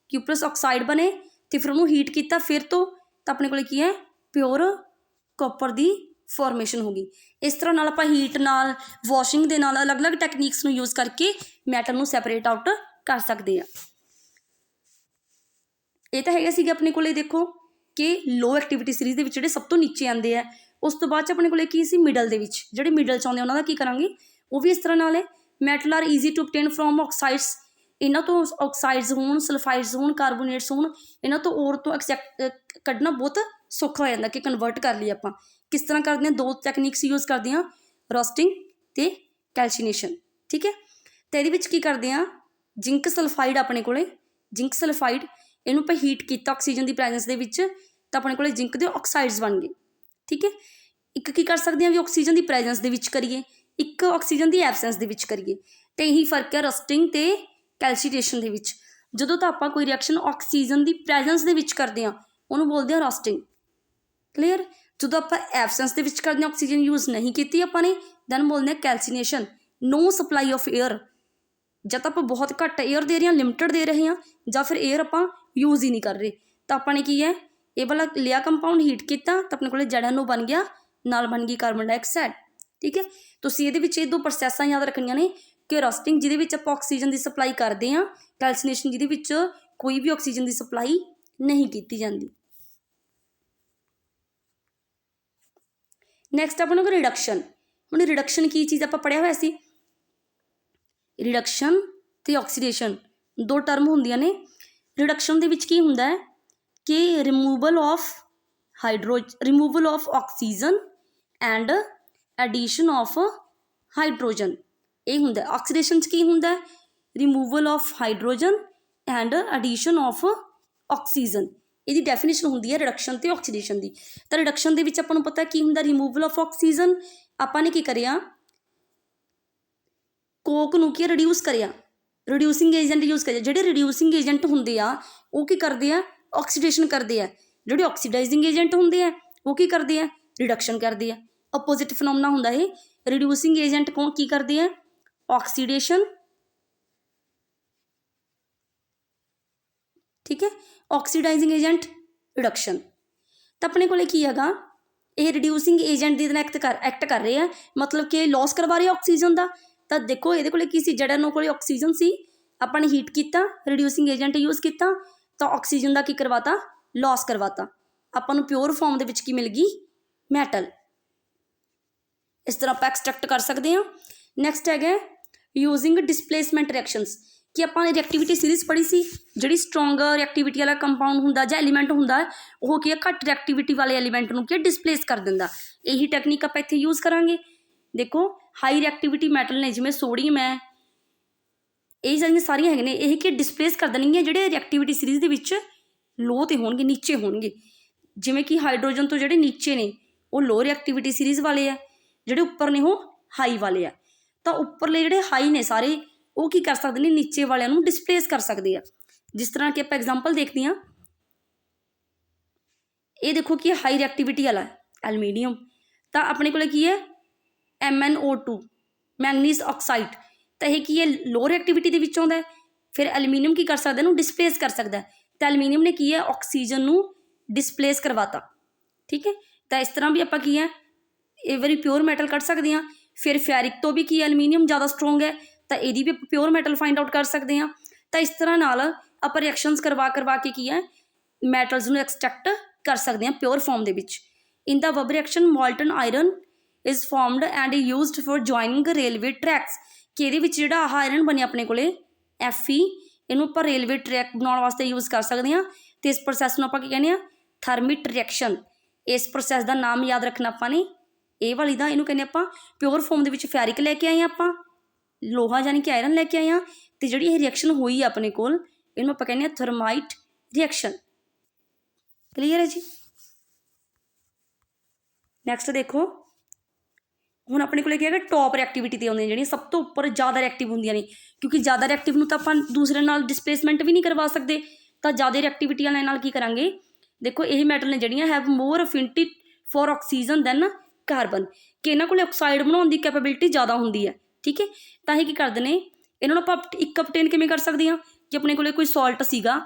ਕਿਊਪਰਸ ਆਕਸਾਈਡ ਬਣੇ ਅਤੇ ਫਿਰ ਉਹਨੂੰ ਹੀਟ ਕੀਤਾ ਫਿਰ ਤੋਂ, ਤਾਂ ਆਪਣੇ ਕੋਲ ਕੀ ਹੈ ਪਿਓਰ ਕਾਪਰ ਦੀ ਫੋਰਮੇਸ਼ਨ ਹੋ ਗਈ। ਇਸ ਤਰ੍ਹਾਂ ਨਾਲ ਆਪਾਂ ਹੀਟ ਨਾਲ, ਵਾਸ਼ਿੰਗ ਦੇ ਨਾਲ, ਅਲੱਗ-ਅਲੱਗ ਟੈਕਨੀਕਸ ਨੂੰ ਯੂਜ਼ ਕਰਕੇ ਮੈਟਲ ਨੂੰ ਸੈਪਰੇਟ ਆਊਟ ਕਰ ਸਕਦੇ ਆ। ਇਹ ਤਾਂ ਹੈਗਾ ਸੀਗਾ ਆਪਣੇ ਕੋਲੇ ਦੇਖੋ ਕਿ ਲੋ ਐਕਟੀਵਿਟੀ ਸੀਰੀਜ਼ ਦੇ ਵਿੱਚ ਜਿਹੜੇ ਸਭ ਤੋਂ ਨੀਚੇ ਆਉਂਦੇ ਆ। ਉਸ ਤੋਂ ਬਾਅਦ 'ਚ ਆਪਣੇ ਕੋਲੇ ਕੀ ਸੀ ਮਿਡਲ ਦੇ ਵਿੱਚ, ਜਿਹੜੇ ਮਿਡਲ 'ਚ ਆਉਂਦੇ ਉਹਨਾਂ ਦਾ ਕੀ ਕਰਾਂਗੇ, ਉਹ ਵੀ ਇਸ ਤਰ੍ਹਾਂ ਨਾਲ ਹੈ। Metal are easy to obtain from oxides, ਇਹਨਾਂ ਤੋਂ ਆਕਸਾਈਡਸ ਹੋਣ, ਸਲਫਾਈਡਸ ਹੋਣ, ਕਾਰਬੋਨੇਟਸ ਹੋਣ, ਇਹਨਾਂ ਤੋਂ ਓਰ ਤੋਂ ਕੱਢਣਾ ਬਹੁਤ ਸੌਖਾ ਹੋ ਜਾਂਦਾ ਕਿ ਕਨਵਰਟ ਕਰ ਲਈ ਆਪਾਂ। ਕਿਸ ਤਰ੍ਹਾਂ ਕਰਦੇ ਹਾਂ, ਦੋ ਟੈਕਨੀਕਸ ਯੂਜ਼ ਕਰਦੇ ਹਾਂ, ਰੋਸਟਿੰਗ ਅਤੇ ਕੈਲਸੀਨੇਸ਼ਨ, ਠੀਕ ਹੈ। ਅਤੇ ਇਹਦੇ ਵਿੱਚ ਕੀ ਕਰਦੇ ਹਾਂ, ਜਿੰਕ ਸਲਫਾਈਡ ਆਪਣੇ ਕੋਲੇ, ਜਿੰਕ ਸਲਫਾਈਡ ਇਹਨੂੰ ਆਪਾਂ ਹੀਟ ਕੀਤਾ ਆਕਸੀਜਨ ਦੀ ਪ੍ਰੈਜ਼ੈਂਸ ਦੇ ਵਿੱਚ, ਤਾਂ ਆਪਣੇ ਕੋਲੇ ਜਿੰਕ ਦੇ ਆਕਸਾਈਡਸ ਬਣ ਗਏ, ਠੀਕ ਹੈ। ਇੱਕ ਕੀ ਕਰ ਸਕਦੇ ਹਾਂ ਵੀ ਆਕਸੀਜਨ ਦੀ ਪ੍ਰੈਜ਼ੈਂਸ ਦੇ ਵਿੱਚ ਕਰੀਏ, ਇੱਕ ਆਕਸੀਜਨ ਦੀ ਐਬਸੈਂਸ ਦੇ ਵਿੱਚ ਕਰੀਏ, ਅਤੇ ਇਹੀ ਫਰਕ ਹੈ ਰਸਟਿੰਗ ਅਤੇ ਕੈਲਸੀਨੇਸ਼ਨ ਦੇ ਵਿੱਚ। ਜਦੋਂ ਤਾਂ ਆਪਾਂ ਕੋਈ ਰਿਐਕਸ਼ਨ ਆਕਸੀਜਨ ਦੀ ਪ੍ਰੈਜ਼ੈਂਸ ਦੇ ਵਿੱਚ ਕਰਦੇ ਹਾਂ ਉਹਨੂੰ ਬੋਲਦੇ ਹਾਂ ਰਸਟਿੰਗ, ਕਲੀਅਰ। ਜਦੋਂ ਆਪਾਂ ਐਬਸੈਂਸ ਦੇ ਵਿੱਚ ਕਰਦੇ ਹਾਂ, ਆਕਸੀਜਨ ਯੂਜ਼ ਨਹੀਂ ਕੀਤੀ ਆਪਾਂ ਨੇ, ਦੈਨ ਬੋਲਦੇ ਹਾਂ ਕੈਲਸੀਨੇਸ਼ਨ। ਨੋ ਸਪਲਾਈ ਆਫ ਏਅਰ, ਜਾਂ ਤਾਂ ਆਪਾਂ ਬਹੁਤ ਘੱਟ ਏਅਰ ਦੇ ਰਹੇ ਹਾਂ, ਲਿਮਟਡ ਦੇ ਰਹੇ ਹਾਂ, ਜਾਂ ਫਿਰ ਏਅਰ ਆਪਾਂ ਯੂਜ਼ ਹੀ ਨਹੀਂ ਕਰ ਰਹੇ, ਤਾਂ ਆਪਾਂ ਨੇ ਕੀ ਹੈ ਇਹ ਵਾਲਾ ਲਿਆ ਕੰਪਾਊਂਡ ਹੀਟ ਕੀਤਾ ਤਾਂ ਆਪਣੇ ਕੋਲ ZnO ਬਣ ਗਿਆ, ਨਾਲ ਬਣ ਗਈ ਕਾਰਬਨ ਡਾਈਆਕਸਾਈਡ, ਠੀਕ ਹੈ। ਤੁਸੀਂ ਇਹਦੇ ਵਿੱਚ ਇਹ ਦੋ ਪ੍ਰੋਸੈਸਾਂ ਯਾਦ ਰੱਖਣੀਆਂ ਨੇ ਕਿ ਰਸਟਿੰਗ ਜਿਹਦੇ ਵਿੱਚ ਆਪਾਂ ਆਕਸੀਜਨ ਦੀ ਸਪਲਾਈ ਕਰਦੇ ਹਾਂ, ਕੈਲਸੀਨੇਸ਼ਨ ਜਿਹਦੇ ਵਿੱਚ ਕੋਈ ਵੀ ਆਕਸੀਜਨ ਦੀ ਸਪਲਾਈ ਨਹੀਂ ਕੀਤੀ ਜਾਂਦੀ। ਨੈਕਸਟ ਆਪਣਾ ਕੋਲ ਰਿਡਕਸ਼ਨ। ਹੁਣ ਰਿਡਕਸ਼ਨ ਕੀ ਚੀਜ਼ ਆਪਾਂ ਪੜ੍ਹਿਆ ਹੋਇਆ ਸੀ, ਰਿਡਕਸ਼ਨ ਅਤੇ ਆਕਸੀਡੇਸ਼ਨ ਦੋ ਟਰਮ ਹੁੰਦੀਆਂ ਨੇ। ਰਿਡਕਸ਼ਨ ਦੇ ਵਿੱਚ ਕੀ ਹੁੰਦਾ ਹੈ ਕਿ removal of oxygen and addition of hydrogen, ਇਹ ਹੁੰਦਾ। ਆਕਸੀਡੇਸ਼ਨ 'ਚ ਕੀ ਹੁੰਦਾ ਹੈ, removal of hydrogen and addition of oxygen, ਇਹਦੀ ਡੈਫੀਨੇਸ਼ਨ ਹੁੰਦੀ ਹੈ ਰਿਡਕਸ਼ਨ ਅਤੇ ਆਕਸੀਡੇਸ਼ਨ ਦੀ। ਤਾਂ ਰਿਡਕਸ਼ਨ ਦੇ ਵਿੱਚ ਆਪਾਂ ਨੂੰ ਪਤਾ ਕੀ ਹੁੰਦਾ, ਰਿਮੂਵਲ ਆਫ ਆਕਸੀਜਨ, ਆਪਾਂ ਨੇ ਕੀ ਕਰਿਆ ਕੋਕ ਨੂੰ ਕੀ ਰਿਡਿਊਸ ਕਰਿਆ, ਰਿਡਿਊਸਿੰਗ ਏਜੰਟ ਯੂਜ਼ ਕਰਿਆ। ਜਿਹੜੇ ਰਿਡਿਊਸਿੰਗ ਏਜੰਟ ਹੁੰਦੇ ਆ ਉਹ ਕੀ ਕਰਦੇ ਆ, ਆਕਸੀਡੇਸ਼ਨ ਕਰਦੇ ਆ। ਜਿਹੜੇ ਆਕਸੀਡਾਈਜ਼ਿੰਗ ਏਜੰਟ ਹੁੰਦੇ ਆ ਉਹ ਕੀ ਕਰਦੇ ਆ, ਰਿਡਕਸ਼ਨ ਕਰਦੇ ਆ। ਅਪੋਜ਼ਿਟ ਫਿਨੋਮਨਾ ਹੁੰਦਾ ਇਹ। ਰਿਡਿਊਸਿੰਗ ਏਜੰਟ ਕੀ ਕਰਦੇ ਆ, ਆਕਸੀਡੇਸ਼ਨ, ਠੀਕ ਹੈ, ਆਕਸੀਡਾਈਜ਼ਿੰਗ ਏਜੰਟ ਰਿਡਕਸ਼ਨ। ਤਾਂ ਆਪਣੇ ਕੋਲੇ ਕੀ ਹੈਗਾ, ਇਹ ਰਿਡਿਊਸਿੰਗ ਏਜੰਟ ਦੀ ਤਰ੍ਹਾਂ ਐਕਟ ਕਰ ਰਹੇ ਆ, ਮਤਲਬ ਕਿ ਲੋਸ ਕਰਵਾ ਰਹੇ ਆਕਸੀਜਨ ਦਾ। ਤਾਂ ਦੇਖੋ ਇਹਦੇ ਕੋਲੇ ਕੀ ਸੀ, ZnO ਕੋਲੇ ਆਕਸੀਜਨ ਸੀ, ਆਪਾਂ ਨੇ ਹੀਟ ਕੀਤਾ, ਰਿਡਿਊਸਿੰਗ ਏਜੰਟ ਯੂਜ਼ ਕੀਤਾ, ਤਾਂ ਆਕਸੀਜਨ ਦਾ ਕੀ ਕਰਵਾਤਾ, ਲੋਸ ਕਰਵਾਤਾ। ਆਪਾਂ ਨੂੰ ਪਿਓਰ ਫਾਰਮ ਦੇ ਵਿੱਚ ਕੀ ਮਿਲ ਗਈ, ਮੈਟਲ। ਇਸ ਤਰ੍ਹਾਂ ਆਪਾਂ ਐਕਸਟ੍ਰੈਕਟ ਕਰ ਸਕਦੇ ਹਾਂ। ਨੈਕਸਟ ਹੈਗਾ ਯੂਜ਼ਿੰਗ ਡਿਸਪਲੇਸਮੈਂਟ ਰਿਐਕਸ਼ਨਸ, ਕਿ ਆਪਾਂ ਨੇ ਰਿਐਕਟੀਵਿਟੀ ਸੀਰੀਜ਼ ਪੜ੍ਹੀ ਸੀ, ਜਿਹੜੀ ਸਟਰੋਂਗ ਰਿਐਕਟੀਵਿਟੀ ਵਾਲਾ ਕੰਪਾਊਂਡ ਹੁੰਦਾ ਜਾਂ ਐਲੀਮੈਂਟ ਹੁੰਦਾ ਉਹ ਕੀ ਹੈ ਘੱਟ ਰਿਐਕਟੀਵਿਟੀ ਵਾਲੇ ਐਲੀਮੈਂਟ ਨੂੰ ਕੀ ਡਿਸਪਲੇਸ ਕਰ ਦਿੰਦਾ। ਇਹੀ ਟੈਕਨੀਕ ਆਪਾਂ ਇੱਥੇ ਯੂਜ਼ ਕਰਾਂਗੇ। ਦੇਖੋ ਹਾਈ ਰਿਐਕਟੀਵਿਟੀ ਮੈਟਲ ਨੇ ਜਿਵੇਂ ਸੋਡੀਅਮ ਹੈ, ਇਹ ਜਿਹੜੀਆਂ ਸਾਰੀਆਂ ਹੈਗੇ ਨੇ ਇਹ ਕੀ ਡਿਸਪਲੇਸ ਕਰ ਦੇਣਗੀਆਂ ਜਿਹੜੇ ਰਿਐਕਟੀਵਿਟੀ ਸੀਰੀਜ਼ ਦੇ ਵਿੱਚ ਲੋ 'ਤੇ ਹੋਣਗੇ, ਨੀਚੇ ਹੋਣਗੇ। ਜਿਵੇਂ ਕਿ ਹਾਈਡਰੋਜਨ ਤੋਂ ਜਿਹੜੇ ਨੀਚੇ ਨੇ ਉਹ ਲੋ ਰਿਐਕਟੀਵਿਟੀ ਸੀਰੀਜ਼ ਵਾਲੇ ਆ, ਜਿਹੜੇ ਉੱਪਰ ਨੇ ਉਹ ਹਾਈ ਵਾਲੇ ਆ। ਤਾਂ ਉੱਪਰਲੇ ਜਿਹੜੇ ਹਾਈ ਨੇ ਸਾਰੇ ਉਹ ਕੀ ਕਰ ਸਕਦੇ ਨੇ, ਨੀਚੇ ਵਾਲਿਆਂ ਨੂੰ ਡਿਸਪਲੇਸ ਕਰ ਸਕਦੇ ਆ। ਜਿਸ ਤਰ੍ਹਾਂ ਕਿ ਆਪਾਂ ਐਗਜ਼ਾਮਪਲ ਦੇਖਦੇ ਹਾਂ, ਇਹ ਦੇਖੋ ਕਿ ਹਾਈ ਰਿਐਕਟੀਵਿਟੀ ਵਾਲਾ ਐਲੂਮੀਨੀਅਮ, ਤਾਂ ਆਪਣੇ ਕੋਲ ਕੀ ਹੈ MnO2, ਮੈਂਗਨੀਜ਼ ਆਕਸਾਈਡ, ਤਾਂ ਇਹ ਕੀ ਹੈ ਲੋ ਰਿਐਕਟੀਵਿਟੀ ਦੇ ਵਿੱਚ ਆਉਂਦਾ ਹੈ। ਫਿਰ ਐਲੂਮੀਨੀਅਮ ਕੀ ਕਰ ਸਕਦਾ, ਇਹਨੂੰ ਡਿਸਪਲੇਸ ਕਰ ਸਕਦਾ, ਤਾਂ ਐਲੂਮੀਨੀਅਮ ਨੇ ਕੀ ਹੈ ਆਕਸੀਜਨ ਨੂੰ ਡਿਸਪਲੇਸ ਕਰਵਾਤਾ। ਠੀਕ ਹੈ, ਤਾਂ ਇਸ ਤਰ੍ਹਾਂ ਵੀ ਆਪਾਂ ਕੀ ਹੈ ਇਹ ਵਾਰੀ ਪਿਓਰ ਮੈਟਲ ਕੱਢ ਸਕਦੇ ਹਾਂ। ਫਿਰ ਫੈਰਿਕ ਤੋਂ ਵੀ ਕੀ ਐਲੂਮੀਨੀਅਮ ਜ਼ਿਆਦਾ ਸਟਰੋਂਗ ਹੈ, ਤਾਂ ਇਹਦੀ ਵੀ ਪਿਓਰ ਮੈਟਲ ਫਾਈਂਡ ਆਊਟ ਕਰ ਸਕਦੇ ਹਾਂ। ਤਾਂ ਇਸ ਤਰ੍ਹਾਂ ਨਾਲ ਆਪਾਂ ਰਿਐਕਸ਼ਨਸ ਕਰਵਾ ਕੇ ਕੀ ਹੈ ਮੈਟਲਸ ਨੂੰ ਐਕਸਟ੍ਰੈਕਟ ਕਰ ਸਕਦੇ ਹਾਂ ਪਿਓਰ ਫਾਰਮ ਦੇ ਵਿੱਚ। In the above reaction molten iron is formed and used for joining railway tracks, ਕਿ ਇਹਦੇ ਵਿੱਚ ਜਿਹੜਾ ਆਹ ਆਇਰਨ ਬਣਿਆ ਆਪਣੇ ਕੋਲੇ Fe, ਇਹਨੂੰ ਆਪਾਂ ਰੇਲਵੇ ਟਰੈਕ ਬਣਾਉਣ ਵਾਸਤੇ ਯੂਜ਼ ਕਰ ਸਕਦੇ ਹਾਂ। ਅਤੇ ਇਸ ਪ੍ਰੋਸੈਸ ਨੂੰ ਆਪਾਂ ਕੀ ਕਹਿੰਦੇ ਹਾਂ ਥਰਮਿਟ ਰਿਐਕਸ਼ਨ। ਇਸ ਪ੍ਰੋਸੈਸ ਦਾ ਨਾਮ ਯਾਦ ਰੱਖਣਾ ਆਪਾਂ ਨੇ, ਇਹ ਵਾਲੀ ਦਾ, ਇਹਨੂੰ ਕਹਿੰਦੇ ਆਪਾਂ ਪਿਓਰ ਫਾਰਮ ਦੇ ਵਿੱਚ ਫੈਰਿਕ ਲੈ ਕੇ ਆਏ ਹਾਂ ਆਪਾਂ, ਲੋਹਾ ਯਾਨੀ ਕਿ ਆਇਰਨ ਲੈ ਕੇ ਆਏ ਹਾਂ, ਅਤੇ ਜਿਹੜੀ ਇਹ ਰਿਐਕਸ਼ਨ ਹੋਈ ਆ ਆਪਣੇ ਕੋਲ ਇਹਨੂੰ ਆਪਾਂ ਕਹਿੰਦੇ ਹਾਂ ਥਰਮਾਈਟ ਰਿਐਕਸ਼ਨ। ਕਲੀਅਰ ਹੈ ਜੀ। ਨੈਕਸਟ ਦੇਖੋ, ਹੁਣ ਆਪਣੇ ਕੋਲ ਕੀ ਹੈਗਾ ਟੋਪ ਰਿਐਕਟੀਵਿਟੀ 'ਤੇ ਆਉਂਦੀਆਂ ਜਿਹੜੀਆਂ ਸਭ ਤੋਂ ਉੱਪਰ ਜ਼ਿਆਦਾ ਰਿਐਕਟਿਵ ਹੁੰਦੀਆਂ ਨੇ, ਕਿਉਂਕਿ ਜ਼ਿਆਦਾ ਰਿਐਕਟਿਵ ਨੂੰ ਤਾਂ ਆਪਾਂ ਦੂਸਰੇ ਨਾਲ ਡਿਸਪਲੇਸਮੈਂਟ ਵੀ ਨਹੀਂ ਕਰਵਾ ਸਕਦੇ, ਤਾਂ ਜ਼ਿਆਦਾ ਰਿਐਕਟੀਵਿਟੀ ਵਾਲੇ ਨਾਲ ਕੀ ਕਰਾਂਗੇ। ਦੇਖੋ ਇਹ ਮੈਟਲ ਨੇ ਜਿਹੜੀਆਂ have more affinity for oxygen than carbon, ਕਿ ਇਹਨਾਂ ਕੋਲ ਆਕਸਾਈਡ ਬਣਾਉਣ ਦੀ ਕੈਪੇਬਿਲਿਟੀ ਜ਼ਿਆਦਾ ਹੁੰਦੀ ਹੈ। ਠੀਕ ਹੈ, ਤਾਂ ਇਹ ਕੀ ਕਰਦੇ ਨੇ, ਇਹਨਾਂ ਨੂੰ ਆਪਾਂ ਇੱਕ ਅਬਟੇਨ ਕਿਵੇਂ ਕਰ ਸਕਦੇ ਹਾਂ ਕਿ ਆਪਣੇ ਕੋਲ ਕੋਈ ਸਾਲਟ ਸੀਗਾ,